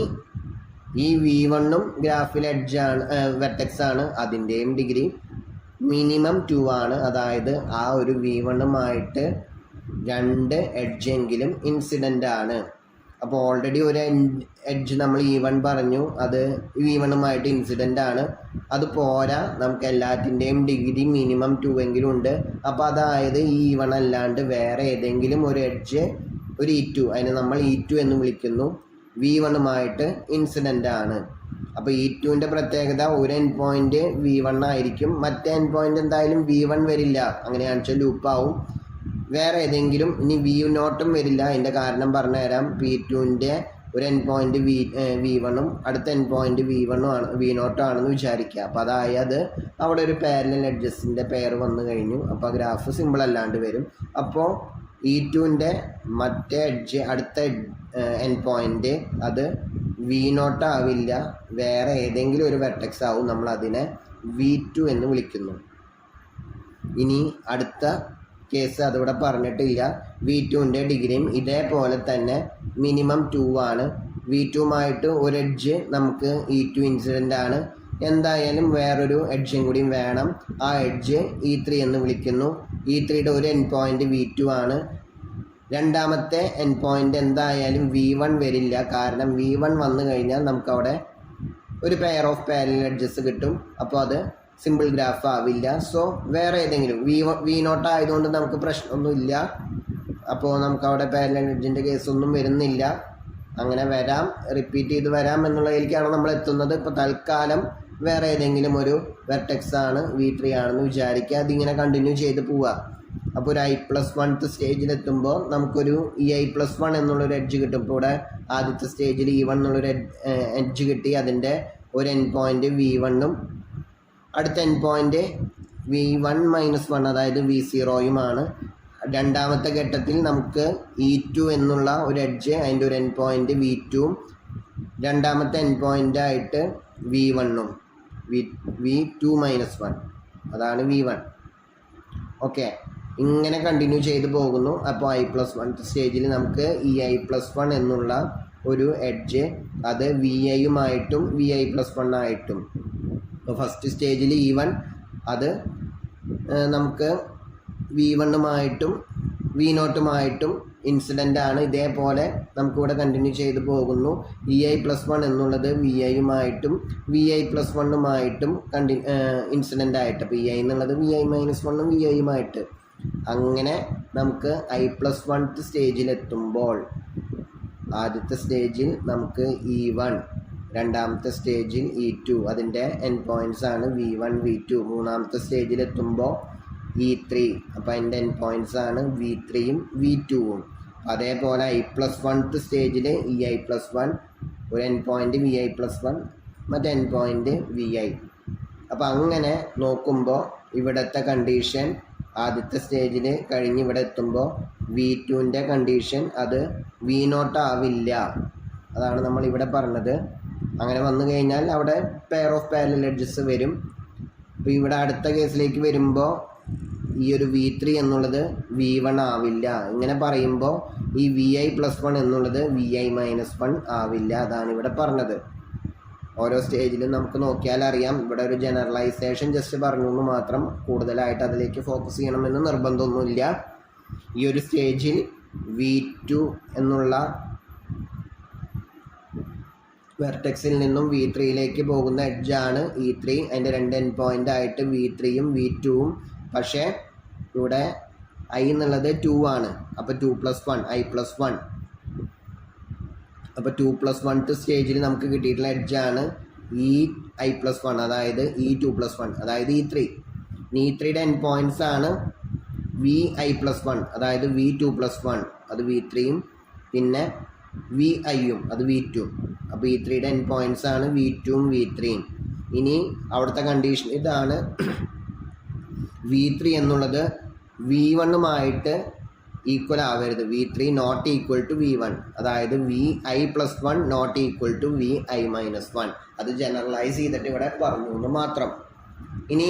ഈ V1ഉം ഗ്രാഫിൽ എഡ്ജാണ്, വെർട്ടെക്സ് ആണ്. അതിൻ്റെയും ഡിഗ്രി മിനിമം 2 ആണ്. അതായത് ആ ഒരു V1ഉമായിട്ട് 2 എഡ്ജെങ്കിലും ഇൻസിഡൻ്റ് ആണ്. അപ്പോൾ ഓൾറെഡി ഒരു എഡ്ജ് നമ്മൾ E1 പറഞ്ഞു, അത് V1ഉമായിട്ട് ഇൻസിഡൻ്റ് ആണ്. അത് പോരാ, നമുക്ക് എല്ലാത്തിൻ്റെയും ഡിഗ്രി മിനിമം 2 എങ്കിലും ഉണ്ട്. അപ്പോൾ അതായത് E1 അല്ലാണ്ട് വേറെ ഏതെങ്കിലും ഒരു എഡ്ജ്, ഒരു E2, അതിനെ നമ്മൾ E2 എന്ന് വിളിക്കുന്നു, V1ഉമായിട്ട് ഇൻസിഡൻ്റ് ആണ്. അപ്പോൾ E2ൻ്റെ പ്രത്യേകത ഒരു എൻഡ് പോയിൻറ്റ് V1 ആയിരിക്കും, മറ്റേ എൻഡ് പോയിൻറ്റ് എന്തായാലും V1 വരില്ല. അങ്ങനെയാണെന്ന് വെച്ചാൽ ലൂപ്പാവും. വേറെ ഏതെങ്കിലും ഇനി V0ഉം വരില്ല. അതിൻ്റെ കാരണം പറഞ്ഞു തരാം. P2ൻ്റെ ഒരു എൻഡ് പോയിൻറ്റ് V1ഉം അടുത്ത എൻഡ് പോയിൻറ്റ് V0 ആണെന്ന് വിചാരിക്കുക. അപ്പോൾ അതായത് അവിടെ ഒരു പാരലൽ എഡ്ജസിൻ്റെ പെയർ വന്നു കഴിഞ്ഞു. അപ്പോൾ ഗ്രാഫ് സിമ്പിൾ അല്ലാണ്ട് വരും. അപ്പോൾ E2ൻ്റെ മറ്റേ എഡ്ജ്, അടുത്ത എൻഡ് പോയിൻറ്റ് അത് V0 ആവില്ല, വേറെ ഏതെങ്കിലും ഒരു വെർട്ടെക്സ് ആവും. നമ്മൾ അതിനെ V2 എന്ന് വിളിക്കുന്നു. ഇനി അടുത്ത കേസ് അതിവിടെ പറഞ്ഞിട്ടില്ല. V2ൻ്റെ ഡിഗ്രിയും ഇതേപോലെ തന്നെ മിനിമം 2 ആണ്. V2മായിട്ട് ഒരു എഡ്ജ് നമുക്ക് E2 ഇൻസിഡൻ്റ് ആണ്. എന്തായാലും വേറൊരു എഡ്ജും കൂടിയും വേണം. ആ എഡ്ജ് E3 എന്ന് വിളിക്കുന്നു. E3യുടെ ഒരു എൻ പോയിൻ്റ് V2 ആണ്. രണ്ടാമത്തെ എൻ പോയിൻ്റ് എന്തായാലും V1 വരില്ല. കാരണം V1 വന്നു കഴിഞ്ഞാൽ നമുക്കവിടെ ഒരു പെയർ ഓഫ് പാരലൽ എഡ്ജസ് കിട്ടും. അപ്പോൾ അത് സിമ്പിൾ ഗ്രാഫ് ആവില്ല. സോ വേറെ ഏതെങ്കിലും V0 ആയതുകൊണ്ട് നമുക്ക് പ്രശ്നമൊന്നുമില്ല. അപ്പോൾ നമുക്കവിടെ പാരലൽ എഡ്ജിൻ്റെ കേസൊന്നും വരുന്നില്ല. അങ്ങനെ വരാം, റിപ്പീറ്റ് ചെയ്ത് വരാം എന്നുള്ളതിലേക്കാണ് നമ്മൾ എത്തുന്നത്. ഇപ്പോൾ തൽക്കാലം വേറെ ഏതെങ്കിലും ഒരു വെർട്ടെക്സ് ആണ് V3 ആണെന്ന് വിചാരിക്കുക. അതിങ്ങനെ കണ്ടിന്യൂ ചെയ്ത് പോവുക. അപ്പോൾ ഒരു I+1 സ്റ്റേജിലെത്തുമ്പോൾ നമുക്കൊരു I+1 എന്നുള്ളൊരു എഡ്ജ് കിട്ടും. ഇപ്പോൾ ഇവിടെ ആദ്യത്തെ സ്റ്റേജിൽ E1 എന്നുള്ളൊരു എഡ്ജ് കിട്ടി. അതിൻ്റെ ഒരു എൻ പോയിൻ്റ് V1ഉം അടുത്ത എൻ പോയിൻ്റ് V1-1 അതായത് V0യുമാണ്. രണ്ടാമത്തെ ഘട്ടത്തിൽ നമുക്ക് E2 എന്നുള്ള ഒരു എഡ്ജ്, അതിൻ്റെ ഒരു എൻ പോയിൻ്റ് V2ഉം രണ്ടാമത്തെ എൻ പോയിൻ്റായിട്ട് V1ഉം V2-1 അതാണ് V1. ഓക്കെ, ഇങ്ങനെ കണ്ടിന്യൂ ചെയ്ത് പോകുന്നു. അപ്പോൾ I+1 സ്റ്റേജിൽ നമുക്ക് ഈ I+1 എന്നുള്ള ഒരു എഡ്ജ് അത് VIയുമായിട്ടും VI+1 ആയിട്ടും, ഇപ്പോൾ ഫസ്റ്റ് സ്റ്റേജിൽ E1 അത് നമുക്ക് V1ഉമായിട്ടും V0ഉമായിട്ടും ഇൻസിഡൻ്റ് ആണ്. ഇതേപോലെ നമുക്കിവിടെ കണ്ടിന്യൂ ചെയ്ത് പോകുന്നു. EI+1 എന്നുള്ളത് VIയുമായിട്ടും VI+1ഉമായിട്ടും ഇൻസിഡൻ്റ് ആയിട്ട്, അപ്പോൾ EI എന്നുള്ളത് VI-1ഉം VIയുമായിട്ട്. അങ്ങനെ നമുക്ക് I+1 സ്റ്റേജിലെത്തുമ്പോൾ ആദ്യത്തെ സ്റ്റേജിൽ നമുക്ക് E1, രണ്ടാമത്തെ സ്റ്റേജിൽ E2, അതിൻ്റെ എൻ പോയിൻറ്റ്സ് ആണ് V1 V2. മൂന്നാമത്തെ സ്റ്റേജിലെത്തുമ്പോൾ E3, അപ്പോൾ അതിൻ്റെ എൻ പോയിൻറ്റ്സ് ആണ് V3യും V2ഉം. അതേപോലെ I+1 സ്റ്റേജിൽ EI+1, ഒരു എൻ പോയിൻ്റ് VI+1, മറ്റേ എൻ പോയിൻ്റ് VI. അപ്പോൾ അങ്ങനെ നോക്കുമ്പോൾ ഇവിടുത്തെ കണ്ടീഷൻ ആദ്യത്തെ സ്റ്റേജിൽ കഴിഞ്ഞ് ഇവിടെ എത്തുമ്പോൾ V2ൻ്റെ കണ്ടീഷൻ അത് V0 ആവില്ല. അതാണ് നമ്മളിവിടെ പറഞ്ഞത്. അങ്ങനെ വന്നു കഴിഞ്ഞാൽ അവിടെ പെയർ ഓഫ് പാരലൽ എഡ്ജസ് വരും. അപ്പോൾ ഇവിടെ അടുത്ത കേസിലേക്ക് വരുമ്പോൾ ഈ ഒരു V3 എന്നുള്ളത് V1 ആവില്ല. ഇങ്ങനെ പറയുമ്പോൾ ഈ VI+1 എന്നുള്ളത് VI-1 ആവില്ല. അതാണ് ഇവിടെ പറഞ്ഞത്. ഓരോ സ്റ്റേജിലും നമുക്ക് നോക്കിയാൽ അറിയാം. ഇവിടെ ഒരു ജനറലൈസേഷൻ ജസ്റ്റ് പറഞ്ഞു എന്ന് മാത്രം, കൂടുതലായിട്ട് അതിലേക്ക് ഫോക്കസ് ചെയ്യണമെന്ന് നിർബന്ധമൊന്നുമില്ല. ഈ ഒരു സ്റ്റേജിൽ V2 എന്നുള്ള വെർട്ടെക്സിൽ നിന്നും V3യിലേക്ക് പോകുന്ന എഡ്ജാണ് E3. അതിൻ്റെ രണ്ട് എൻ പോയിൻ്റ് ആയിട്ട് V3യും V2ഉം. പക്ഷേ ഇവിടെ I എന്നുള്ളത് 2 ആണ്. അപ്പോൾ 2+1 I+1. അപ്പോൾ 2+1 സ്റ്റേജിൽ നമുക്ക് കിട്ടിയിട്ടുള്ള എഡ്ജാണ് ഈ I+1, അതായത് E2+1, അതായത് E3. E3യുടെ എൻ പോയിൻറ്റ്സ് ആണ് VI+1, അതായത് V2+1, അത് V3യും പിന്നെ VIയും, അത് V2. അപ്പോൾ E3യുടെ എൻ പോയിൻറ്റ്സ് ആണ് V2ഉം V3യും. ഇനി അവിടുത്തെ കണ്ടീഷൻ ഇതാണ്. V3 എന്നുള്ളത് V1ഉമായിട്ട് ഈക്വൽ ആവരുത്. V3 not equal to V1, അതായത് VI+1 not equal to VI-1. അത് ജനറലൈസ് ചെയ്തിട്ട് ഇവിടെ പറഞ്ഞു എന്ന് മാത്രം. ഇനി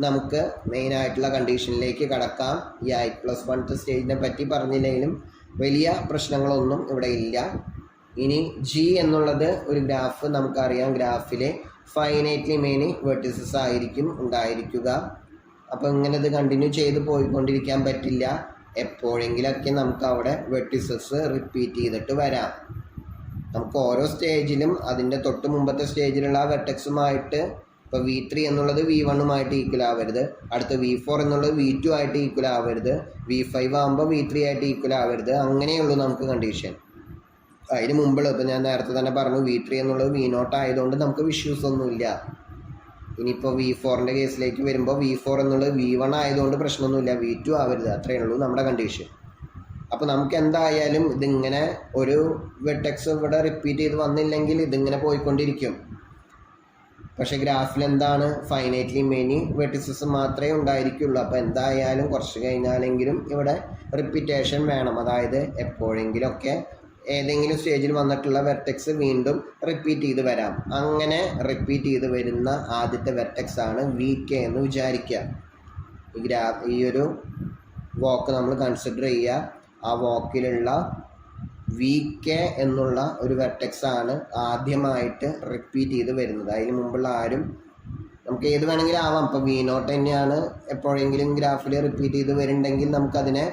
നമുക്ക് മെയിനായിട്ടുള്ള കണ്ടീഷനിലേക്ക് കടക്കാം. ഈ I+1 സ്റ്റേജിനെ പറ്റി പറഞ്ഞില്ലെങ്കിലും വലിയ പ്രശ്നങ്ങളൊന്നും ഇവിടെ ഇല്ല. ഇനി G എന്നുള്ളത് ഒരു ഗ്രാഫ് നമുക്കറിയാം. ഗ്രാഫിൽ ഫൈനൈറ്റ്ലി മെനി വെർട്ടിസസ് ആയിരിക്കും ഉണ്ടായിരിക്കുക. അപ്പോൾ ഇങ്ങനെ ഇത് കണ്ടിന്യൂ ചെയ്ത് പോയിക്കൊണ്ടിരിക്കാൻ പറ്റില്ല. എപ്പോഴെങ്കിലൊക്കെ നമുക്ക് അവിടെ വെർട്ടിസസ് റിപ്പീറ്റ് ചെയ്തിട്ട് വരാം. നമുക്ക് ഓരോ സ്റ്റേജിലും അതിൻ്റെ തൊട്ട് മുമ്പത്തെ സ്റ്റേജിലുള്ള വെർട്ടെക്സുമായിട്ട്, ഇപ്പോൾ V3 എന്നുള്ളത് V1ഉമായിട്ട് ഈക്വൽ ആവരുത്, അടുത്ത V4 എന്നുള്ളത് V2 ആയിട്ട് ഈക്വൽ ആവരുത്, V5 ആകുമ്പോൾ V3 ആയിട്ട് ഈക്വൽ ആവരുത്. അങ്ങനെയുള്ളൂ നമുക്ക് കണ്ടീഷൻ. അതിന് മുമ്പുള്ള, ഇപ്പോൾ ഞാൻ നേരത്തെ തന്നെ പറഞ്ഞു, V3 എന്നുള്ളത് V0 ആയതുകൊണ്ട് നമുക്ക് ഇഷ്യൂസ് ഒന്നുമില്ല. ഇനിയിപ്പോൾ V4ൻ്റെ കേസിലേക്ക് വരുമ്പോൾ V4 എന്നുള്ളത് V1 ആയതുകൊണ്ട് പ്രശ്നമൊന്നുമില്ല, V2 ആവരുത്. അത്രയേ ഉള്ളൂ നമ്മുടെ കണ്ടീഷൻ. അപ്പോൾ നമുക്ക് എന്തായാലും ഇതിങ്ങനെ ഒരു വെർട്ടെക്സ് ഇവിടെ റിപ്പീറ്റ് ചെയ്ത് വന്നില്ലെങ്കിൽ ഇതിങ്ങനെ പോയിക്കൊണ്ടിരിക്കും. പക്ഷേ ഗ്രാഫിൽ എന്താണ്, ഫൈനൈറ്റ്ലി മെനി വെർട്ടിസസ് മാത്രമേ ഉണ്ടായിരിക്കുള്ളൂ. അപ്പോൾ എന്തായാലും കുറച്ച് കഴിഞ്ഞാലെങ്കിലും ഇവിടെ റിപ്പീറ്റേഷൻ വേണം. അതായത് എപ്പോഴെങ്കിലുമൊക്കെ ഏതെങ്കിലും സ്റ്റേജിൽ വന്നിട്ടുള്ള വെർട്ടെക്സ് വീണ്ടും റിപ്പീറ്റ് ചെയ്ത് വരാം. അങ്ങനെ റിപ്പീറ്റ് ചെയ്ത് വരുന്ന ആദ്യത്തെ വെർട്ടെക്സ് ആണ് VK എന്ന് വിചാരിക്കുക. ഈ ഒരു വോക്ക് നമ്മൾ കൺസിഡർ ചെയ്യുക. ആ വോക്കിലുള്ള VK എന്നുള്ള ഒരു വെർട്ടെക്സ് ആണ് ആദ്യമായിട്ട് റിപ്പീറ്റ് ചെയ്ത് വരുന്നത്. അതിന് മുമ്പുള്ള ആരും നമുക്ക് ഏത് വേണമെങ്കിലും ആവാം. ഇപ്പോൾ V0 തന്നെയാണ് എപ്പോഴെങ്കിലും ഗ്രാഫിൽ റിപ്പീറ്റ് ചെയ്ത് വരുന്നുണ്ടെങ്കിൽ നമുക്കതിനെ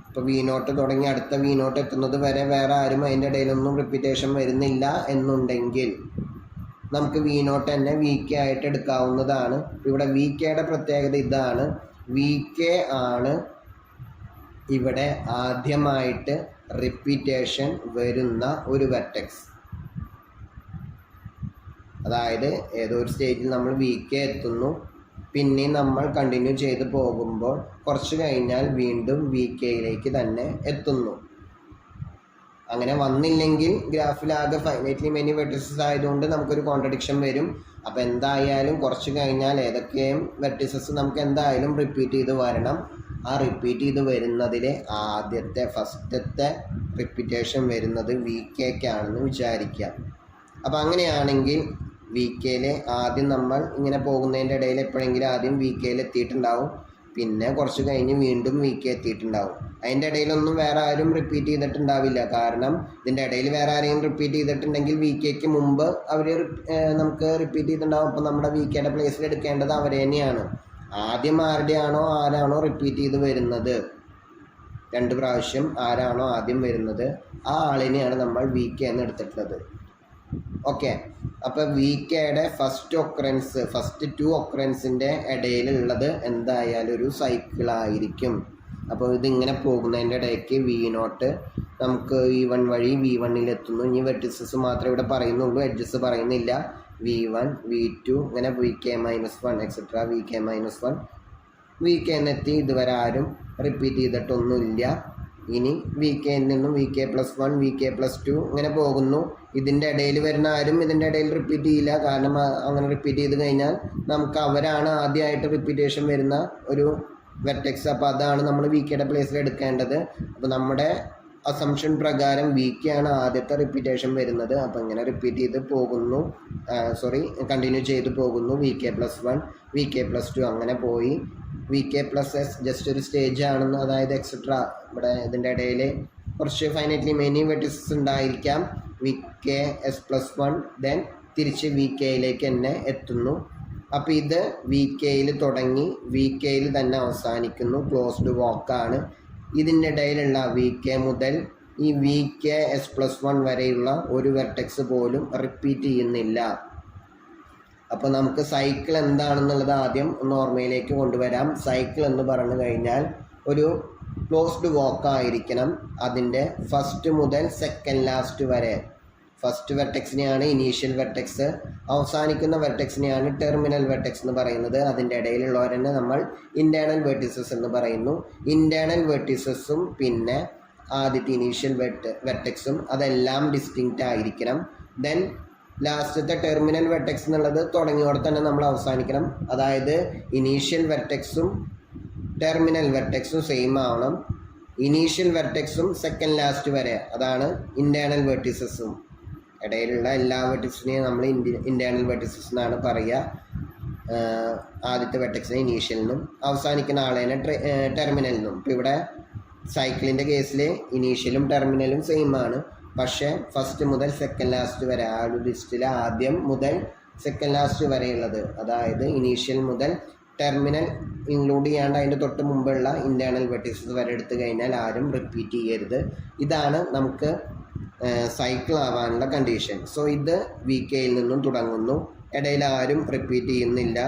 ഇപ്പോൾ V0 തുടങ്ങി അടുത്ത V0 എത്തുന്നത് വരെ വേറെ ആരും അതിൻ്റെ ഇടയിലൊന്നും റിപ്പീറ്റേഷൻ വരുന്നില്ല എന്നുണ്ടെങ്കിൽ നമുക്ക് V0 തന്നെ VK ആയിട്ട് എടുക്കാവുന്നതാണ്. ഇവിടെ VKയുടെ പ്രത്യേകത ഇതാണ്. VK ആണ് ഇവിടെ ആദ്യമായിട്ട് റിപ്പീറ്റേഷൻ വരുന്ന ഒരു വെർട്ടെക്സ്. അതായത് ഏതോ ഒരു സ്റ്റേജിൽ നമ്മൾ VK എത്തുന്നു, പിന്നെ നമ്മൾ കണ്ടിന്യൂ ചെയ്ത് പോകുമ്പോൾ കുറച്ച് കഴിഞ്ഞാൽ വീണ്ടും VKയിലേക്ക് തന്നെ എത്തുന്നു. അങ്ങനെ വന്നില്ലെങ്കിൽ ഗ്രാഫിലാകെ ഫൈനൈറ്റ്ലി മെനി വെർട്ടിസസ് ആയതുകൊണ്ട് നമുക്കൊരു കോൺട്രഡിക്ഷൻ വരും. അപ്പോൾ എന്തായാലും കുറച്ച് കഴിഞ്ഞാൽ ഏതൊക്കെയും വെർട്ടിസസ് നമുക്ക് എന്തായാലും റിപ്പീറ്റ് ചെയ്ത് വരണം. ആ റിപ്പീറ്റ് ചെയ്ത് വരുന്നതിൽ ഫസ്റ്റത്തെ റിപ്പീറ്റേഷൻ വരുന്നത് VKക്കാണെന്ന് വിചാരിക്കുക. അപ്പോൾ അങ്ങനെയാണെങ്കിൽ VKയിൽ ആദ്യം നമ്മൾ ഇങ്ങനെ പോകുന്നതിൻ്റെ ഇടയിൽ എപ്പോഴെങ്കിലും ആദ്യം VKയിൽ എത്തിയിട്ടുണ്ടാവും, പിന്നെ കുറച്ച് കഴിഞ്ഞ് വീണ്ടും VK എത്തിയിട്ടുണ്ടാവും. അതിൻ്റെ ഇടയിലൊന്നും വേറെ ആരും റിപ്പീറ്റ് ചെയ്തിട്ടുണ്ടാവില്ല. കാരണം ഇതിൻ്റെ ഇടയിൽ വേറെ ആരെയും റിപ്പീറ്റ് ചെയ്തിട്ടുണ്ടെങ്കിൽ VKക്ക് മുമ്പ് അവർ നമുക്ക് റിപ്പീറ്റ് ചെയ്തിട്ടുണ്ടാവും. അപ്പോൾ നമ്മുടെ VKയുടെ പ്ലേസിൽ എടുക്കേണ്ടത് അവരെ തന്നെയാണ്. ആദ്യം ആരാണോ റിപ്പീറ്റ് ചെയ്ത് വരുന്നത്, 2 പ്രാവശ്യം ആരാണോ ആദ്യം വരുന്നത് ആ ആളിനെയാണ് നമ്മൾ VK എന്ന് എടുത്തിട്ടുള്ളത്. ഓക്കെ, അപ്പോൾ VKയുടെ ഫസ്റ്റ് 2 ഒക്കറൻസിൻ്റെ ഇടയിലുള്ളത് എന്തായാലും ഒരു സൈക്കിളായിരിക്കും. അപ്പോൾ ഇതിങ്ങനെ പോകുന്നതിൻ്റെ ഇടയ്ക്ക് V0 നമുക്ക് V1 വഴി V1ൽ എത്തുന്നു. ഇനി വെർട്ടിസസ് മാത്രമേ ഇവിടെ പറയുന്നുള്ളൂ, എഡ്ജസ് പറയുന്നില്ല. V1 V2 ഇങ്ങനെ VK-1 എക്സെട്ര VK-1 VK എന്നെത്തി. ഇതുവരെ ആരും റിപ്പീറ്റ് ചെയ്തിട്ടൊന്നുമില്ല. ഇനി VKയിൽ നിന്നും VK+1 VK+2 ഇങ്ങനെ പോകുന്നു. ഇതിൻ്റെ ഇടയിൽ വരുന്ന ആരും ഇതിൻ്റെ ഇടയിൽ റിപ്പീറ്റ് ചെയ്യില്ല. കാരണം അങ്ങനെ റിപ്പീറ്റ് ചെയ്ത് കഴിഞ്ഞാൽ നമുക്ക് അവരാണ് ആദ്യമായിട്ട് റിപ്പീറ്റേഷൻ വരുന്ന ഒരു വെർട്ടെക്സ്. അപ്പോൾ അതാണ് നമ്മൾ VKയുടെ പ്ലേസിൽ എടുക്കേണ്ടത്. അപ്പോൾ നമ്മുടെ അസംഷൻ പ്രകാരം VK ആണ് ആദ്യത്തെ റിപ്പീറ്റേഷൻ വരുന്നത്. അപ്പോൾ ഇങ്ങനെ റിപ്പീറ്റ് ചെയ്ത് പോകുന്നു, കണ്ടിന്യൂ ചെയ്ത് പോകുന്നു. VK+1 VK+2 അങ്ങനെ പോയി VK+S ജസ്റ്റ് ഒരു സ്റ്റേജ് ആണെന്ന്, അതായത് എക്സെട്ര. ഇവിടെ ഇതിൻ്റെ ഇടയിൽ കുറച്ച് ഫൈനൈറ്റ്ലി മെനി വെർട്ടിസസ് ഉണ്ടായിരിക്കാം. VKS+1 ദെൻ തിരിച്ച് VKയിലേക്ക് തന്നെ എത്തുന്നു. അപ്പോൾ ഇത് VKയിൽ തുടങ്ങി VKയിൽ തന്നെ അവസാനിക്കുന്നു. ക്ലോസ്ഡ് വോക്കാണ്. ഇതിൻ്റെ ഇടയിലുള്ള VK മുതൽ ഈ VKS+1 വരെയുള്ള ഒരു വെർട്ടെക്സ് പോലും റിപ്പീറ്റ് ചെയ്യുന്നില്ല. അപ്പോൾ നമുക്ക് സൈക്കിൾ എന്താണെന്നുള്ളത് ആദ്യം ഒന്ന് ഓർമ്മയിലേക്ക് കൊണ്ടുവരാം. സൈക്കിൾ എന്ന് പറഞ്ഞു കഴിഞ്ഞാൽ ഒരു ക്ലോസ്ഡ് വോക്കായിരിക്കണം. അതിൻ്റെ ഫസ്റ്റ് മുതൽ സെക്കൻഡ് ലാസ്റ്റ് വരെ. ഫസ്റ്റ് വെർട്ടെക്സിനെയാണ് ഇനീഷ്യൽ വെർട്ടെക്സ്, അവസാനിക്കുന്ന വെർട്ടെക്സിനെയാണ് ടെർമിനൽ വെർട്ടെക്സ് എന്ന് പറയുന്നത്. അതിൻ്റെ ഇടയിലുള്ളവരെന്നെ നമ്മൾ ഇൻറ്റേർണൽ വെർട്ടിസസ് എന്ന് പറയുന്നു. ഇൻറ്റേർണൽ വെർട്ടിസസും പിന്നെ ആദ്യത്തെ ഇനീഷ്യൽ വെർട്ടെക്സും അതെല്ലാം ഡിസ്റ്റിങ്ക്റ്റ് ആയിരിക്കണം. ദെൻ ലാസ്റ്റത്തെ ടെർമിനൽ വെർട്ടെക്സ് എന്നുള്ളത് തുടങ്ങിയോടെ തന്നെ നമ്മൾ അവസാനിക്കണം. അതായത് ഇനീഷ്യൽ വെർട്ടെക്സും ടെർമിനൽ വെർട്ടെക്സും സെയിം ആവണം. ഇനീഷ്യൽ വെർട്ടെക്സും സെക്കൻഡ് ലാസ്റ്റ് വരെ, അതാണ് ഇൻറ്റേർണൽ വെർട്ടിസസും. ഇടയിലുള്ള എല്ലാ വെർട്ടിക്സിനെയും നമ്മൾ ഇൻറ്റേർണൽ വെർട്ടിസസ് എന്നാണ് പറയുക. ആദ്യത്തെ വെർട്ടെക്സിനെ ഇനീഷ്യലിനും അവസാനിക്കുന്ന ആളേനെ ടെർമിനലിനും. ഇപ്പോൾ ഇവിടെ സൈക്കിളിൻ്റെ കേസിൽ ഇനീഷ്യലും ടെർമിനലും സെയിം ആണ്. പക്ഷേ ഫസ്റ്റ് മുതൽ സെക്കൻഡ് ലാസ്റ്റ് വരെ, ആ ഒരു ലിസ്റ്റിൽ ആദ്യം മുതൽ സെക്കൻഡ് ലാസ്റ്റ് വരെയുള്ളത്, അതായത് ഇനീഷ്യൽ മുതൽ ടെർമിനൽ ഇൻക്ലൂഡ് ചെയ്യാണ്ട് അതിൻ്റെ തൊട്ട് മുമ്പുള്ള ഇൻറ്റേർണൽ വെർട്ടിസസ് വരെ എടുത്തു കഴിഞ്ഞാൽ ആരും റിപ്പീറ്റ് ചെയ്യരുത്. ഇതാണ് നമുക്ക് സൈക്കിൾ ആവാനുള്ള കണ്ടീഷൻ. സോ ഇത് VKയിൽ നിന്നും തുടങ്ങുന്നു. ഇടയിൽ ആരും റിപ്പീറ്റ് ചെയ്യുന്നില്ല.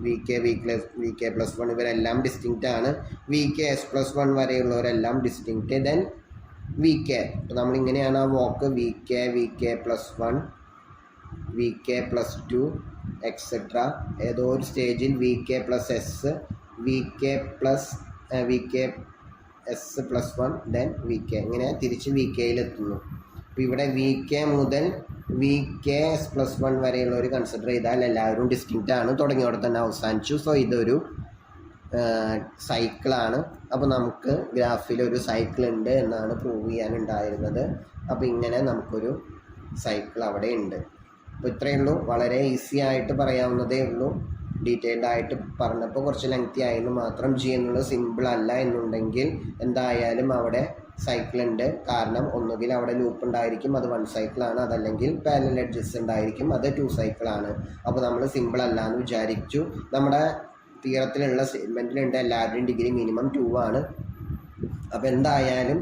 VK+1 ഇവരെല്ലാം ഡിസ്റ്റിങ്ക്റ്റ് ആണ്. VKS+1 വരെയുള്ളവരെല്ലാം distinct. ദെൻ VK, ഇപ്പോൾ നമ്മളിങ്ങനെയാണ് ആ വോക്ക് VK+1 VK+2 എക്സെട്ര. ഏതോ ഒരു സ്റ്റേജിൽ VK+S VKS+1 ദെൻ VK ഇങ്ങനെ തിരിച്ച് VKയിലെത്തുന്നു. അപ്പോൾ ഇവിടെ VK മുതൽ VKS+1 വരെയുള്ളവർ കൺസിഡർ ചെയ്താൽ എല്ലാവരും ഡിസ്റ്റിങ്ക്റ്റ് ആണ്, തുടങ്ങിയോടെ തന്നെ അവസാനിച്ചു. സോ ഇതൊരു സൈക്കിളാണ്. അപ്പോൾ നമുക്ക് ഗ്രാഫിൽ ഒരു സൈക്കിൾ ഉണ്ട് എന്നാണ് പ്രൂവ് ചെയ്യാനുണ്ടായിരുന്നത്. അപ്പോൾ ഇങ്ങനെ നമുക്കൊരു സൈക്കിൾ അവിടെ ഉണ്ട്. അപ്പോൾ ഇത്രയേ ഉള്ളൂ, വളരെ ഈസി ആയിട്ട് പറയാവുന്നതേ ഉള്ളൂ. ഡീറ്റെയിൽഡ് ആയിട്ട് പറഞ്ഞപ്പോൾ കുറച്ച് ലെങ്തി ആയെന്ന് മാത്രം. ജി എന്നുള്ളത് സിമ്പിൾ അല്ല എന്നുണ്ടെങ്കിൽ എന്തായാലും അവിടെ സൈക്കിൾ ഉണ്ട്. കാരണം ഒന്നുകിൽ അവിടെ ലൂപ്പ് ഉണ്ടായിരിക്കും, അത് 1 സൈക്കിളാണ്, അതല്ലെങ്കിൽ പാരലൽ എഡ്ജസ് ഉണ്ടായിരിക്കും, അത് 2 സൈക്കിളാണ്. അപ്പോൾ നമ്മൾ സിമ്പിൾ അല്ല എന്ന് വിചാരിച്ചു. നമ്മുടെ തിയറത്തിലുള്ള സ്റ്റേറ്റ്മെൻറ്റിലുണ്ട് എല്ലാവരുടെയും ഡിഗ്രി മിനിമം 2 ആണ്. അപ്പോൾ എന്തായാലും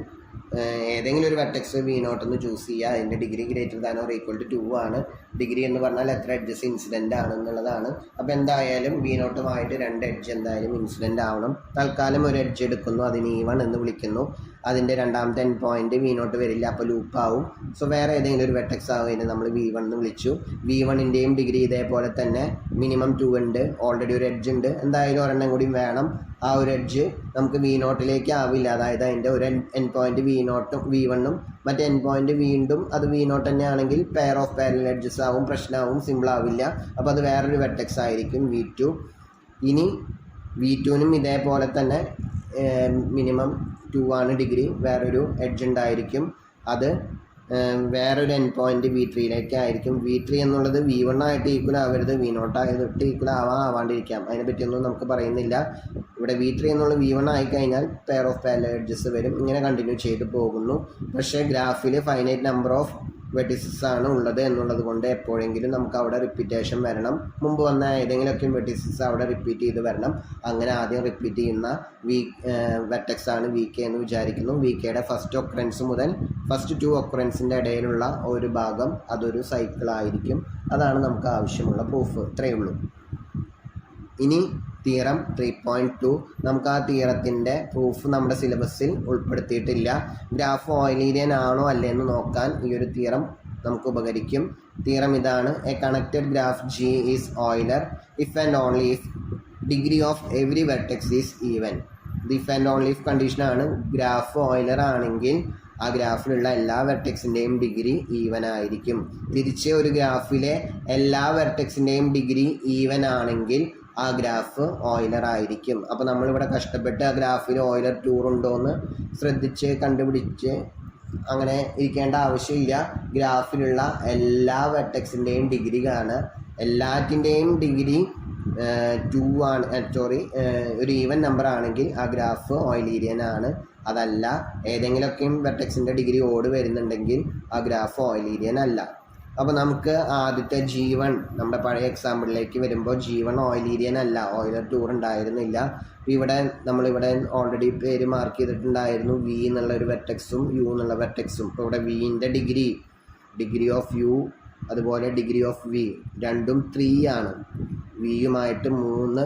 ഏതെങ്കിലും ഒരു വെർട്ടെക്സ് V0 എന്ന് ചൂസ് ചെയ്യുക. അതിൻ്റെ degree greater than or equal to 2 ആണ്. ഡിഗ്രി എന്ന് പറഞ്ഞാൽ എത്ര എഡ്ജസ് ഇൻസിഡൻ്റ് ആണ് എന്നുള്ളതാണ്. അപ്പോൾ എന്തായാലും V0 2 എഡ്ജ് എന്തായാലും ഇൻസിഡൻ്റ് ആവണം. തൽക്കാലം ഒരു എഡ്ജ് എടുക്കുന്നു, അതിന് E1 എന്ന് വിളിക്കുന്നു. അതിൻ്റെ രണ്ടാമത്തെ എൻഡ് പോയിന്റ് V0 വരില്ല, അപ്പോൾ ലൂപ്പാവും. സോ വേറെ ഏതെങ്കിലും ഒരു വെർട്ടെക്സ് ആവും, അതിനെ നമ്മൾ V1 എന്ന് വിളിച്ചു. V1ൻ്റെയും ഡിഗ്രി ഇതേപോലെ തന്നെ മിനിമം 2 ഉണ്ട്. ഓൾറെഡി ഒരു എഡ്ജ് ഉണ്ട്, എന്തായാലും ഒരെണ്ണം കൂടി വേണം. ആ ഒരു എഡ്ജ് നമുക്ക് V0 ആവില്ല. അതായത് അതിൻ്റെ ഒരു എൻഡ് പോയിന്റ് V1ഉം മറ്റേ എൻഡ് പോയിന്റ് വീണ്ടും അത് V0 തന്നെ ആണെങ്കിൽ പെയർ ഓഫ് പാരലൽ എഡ്ജസ് ആവും, പ്രശ്നമാവും, സിമ്പിൾ ആവില്ല. അപ്പോൾ അത് വേറൊരു വെർട്ടെക്സ് ആയിരിക്കും V2. ഇനി V2നും ഇതേപോലെ തന്നെ മിനിമം 2 ആണ് ഡിഗ്രി. വേറൊരു എഡ്ജ് ഉണ്ടായിരിക്കും, അത് വേറൊരു എൻഡ് പോയിന്റ് V3 ആയിരിക്കും. V3 എന്നുള്ളത് V1 ആയിട്ട് ഈക്വൽ ആവരുത്, V0 ആയിട്ട് ഈക്വൽ ആവാണ്ടിരിക്കാം. അതിനെപ്പറ്റിയൊന്നും നമുക്ക് പറയുന്നില്ല. ഇവിടെ V3 എന്നുള്ളത് V1 ആയിക്കഴിഞ്ഞാൽ പെയർ ഓഫ് പാരലൽ എഡ്ജസ് വരും. ഇങ്ങനെ കണ്ടിന്യൂ ചെയ്ത് പോകുന്നു. പക്ഷേ ഗ്രാഫിൽ ഫൈനൈറ്റ് നമ്പർ ഓഫ് വെർട്ടിസസ് ആണ് ഉള്ളത് എന്നുള്ളത് കൊണ്ട് എപ്പോഴെങ്കിലും നമുക്ക് അവിടെ റിപ്പീറ്റേഷൻ വരണം. മുമ്പ് വന്ന ഏതെങ്കിലുമൊക്കെ വെർട്ടിസസ് അവിടെ റിപ്പീറ്റ് ചെയ്ത് വരണം. അങ്ങനെ ആദ്യം റിപ്പീറ്റ് ചെയ്യുന്ന വെർട്ടെക്സ് ആണ് VK എന്ന് വിചാരിക്കുന്നു. VKയുടെ ഫസ്റ്റ് ഒക്കറൻസ് മുതൽ ഫസ്റ്റ് 2 ഒക്കറൻസിൻ്റെ ഇടയിലുള്ള ഒരു ഭാഗം അതൊരു സൈക്കിൾ ആയിരിക്കും. അതാണ് നമുക്ക് ആവശ്യമുള്ള പ്രൂഫ്. ഇത്രയേ ഉള്ളൂ. ഇനി തിയറം 3.2. നമുക്ക് ആ തിയറത്തിൻ്റെ പ്രൂഫ് നമ്മുടെ സിലബസിൽ ഉൾപ്പെടുത്തിയിട്ടില്ല. ഗ്രാഫ് ഓയിലീരിയൻ ആണോ അല്ലേ എന്ന് നോക്കാൻ ഈ ഒരു തിയറം നമുക്ക് ഉപകരിക്കും. തിയറം ഇതാണ്: A connected graph G is Euler if and only if degree of every vertex is even. ഇത് ഇഫ് ആൻഡ് ഓൺലി ഇഫ് കണ്ടീഷനാണ്. ഗ്രാഫ് ഓയിലർ ആണെങ്കിൽ ആ ഗ്രാഫിലുള്ള എല്ലാ വെർട്ടെക്സിൻ്റെയും ഡിഗ്രി ഈവൻ ആയിരിക്കും. തിരിച്ച് ഒരു ഗ്രാഫിലെ എല്ലാ വെർട്ടെക്സിൻ്റെയും ഡിഗ്രി ഈവൻ ആണെങ്കിൽ ആ ഗ്രാഫ് ഓയിലർ ആയിരിക്കും. അപ്പോൾ നമ്മളിവിടെ കഷ്ടപ്പെട്ട് ആ ഗ്രാഫിൽ ഓയിലർ ടൂർ ഉണ്ടോ എന്ന് ശ്രദ്ധിച്ച് കണ്ടുപിടിച്ച് അങ്ങനെ ഇരിക്കേണ്ട ആവശ്യമില്ല. ഗ്രാഫിലുള്ള എല്ലാ വെർട്ടെക്സിൻ്റെയും ഡിഗ്രി കാണുക. എല്ലാറ്റിൻ്റെയും ഡിഗ്രി 2 ആണ്, ഒരു ഈവൻ നമ്പർ ആണെങ്കിൽ ആ ഗ്രാഫ് ഓയിലീരിയൻ ആണ്. അതല്ല ഏതെങ്കിലുമൊക്കെയും വെർട്ടെക്സിൻ്റെ ഡിഗ്രി ഓട് വരുന്നുണ്ടെങ്കിൽ ആ ഗ്രാഫ് ഓയിലീരിയൻ അല്ല. അപ്പോൾ നമുക്ക് ആദ്യത്തെ G1 നമ്മുടെ പഴയ എക്സാമ്പിളിലേക്ക് വരുമ്പോൾ G1 ഓയിലീരിയൻ അല്ല, ഓയിലർ ടൂർ ഉണ്ടായിരുന്നില്ല. നമ്മളിവിടെ ഓൾറെഡി പേര് മാർക്ക് ചെയ്തിട്ടുണ്ടായിരുന്നു, V എന്നുള്ളൊരു വെർട്ടെക്സും U എന്നുള്ള വെർട്ടെക്സും. ഇപ്പോൾ ഇവിടെ Vൻ്റെ ഡിഗ്രി ഓഫ് U അതുപോലെ ഡിഗ്രി ഓഫ് V രണ്ടും 3 ആണ്. Vയുമായിട്ട് 3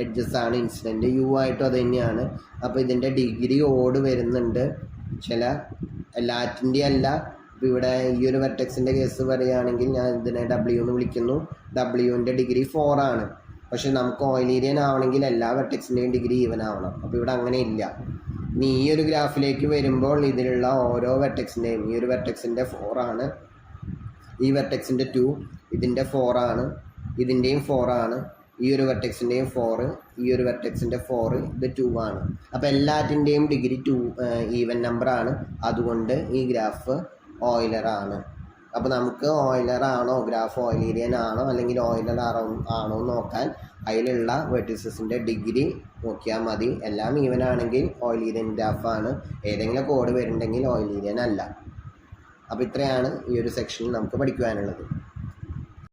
എഡ്ജസ് ആണ് ഇൻസിഡൻറ്റ്, U ആയിട്ടും അത് തന്നെയാണ്. അപ്പോൾ ഇതിൻ്റെ ഡിഗ്രി ഓട് വരുന്നുണ്ട്. ചില എല്ലാറ്റിൻ്റെയും അല്ല. ഇപ്പോൾ ഇവിടെ ഈ ഒരു വെർട്ടെക്സിൻ്റെ കേസ് പറയുകയാണെങ്കിൽ ഞാൻ ഇതിനെ W എന്ന് വിളിക്കുന്നു. Wൻ്റെ ഡിഗ്രി 4 ആണ്. പക്ഷെ നമുക്ക് ഓയിലീരിയൻ ആവണമെങ്കിൽ എല്ലാ വെർട്ടെക്സിൻ്റെയും ഡിഗ്രി ഈവൻ ആവണം. അപ്പോൾ ഇവിടെ അങ്ങനെ ഇല്ല. ഇനി ഈ ഒരു ഗ്രാഫിലേക്ക് വരുമ്പോൾ ഇതിലുള്ള ഓരോ വെർട്ടെക്സിൻ്റെയും, ഈ ഒരു വെർട്ടെക്സിൻ്റെ 4 ആണ്, ഈ വെർട്ടെക്സിൻ്റെ 2, ഇതിൻ്റെ 4 ആണ്, ഇതിൻ്റെയും 4 ആണ്, ഈ ഒരു വെർട്ടെക്സിൻ്റെയും 4, ഈ ഒരു വെർട്ടെക്സിൻ്റെ 4, ഇത് 2 ആണ്. അപ്പോൾ എല്ലാറ്റിൻ്റെയും ഡിഗ്രി 2 ഈവൻ നമ്പർ ആണ്. അതുകൊണ്ട് ഈ ഗ്രാഫ് ഓയിലർ ആണ്. അപ്പോൾ നമുക്ക് ഓയിലർ ആണോ, ഗ്രാഫ് ഓയിലീരിയൻ ആണോ അല്ലെങ്കിൽ ഓയിലർ ആണോ നോക്കാൻ അതിലുള്ള വെർട്ടിസസിൻ്റെ ഡിഗ്രി നോക്കിയാൽ മതി. എല്ലാം ഈവൻ ആണെങ്കിൽ ഓയിലീരിയൻ ഗ്രാഫാണ്. ഏതെങ്കിലും കോഡ് വരുന്നുണ്ടെങ്കിൽ ഓയിലീരിയൻ അല്ല. അപ്പോൾ ഇത്രയാണ് ഈ ഒരു സെക്ഷനിൽ നമുക്ക് പഠിക്കുവാനുള്ളത്.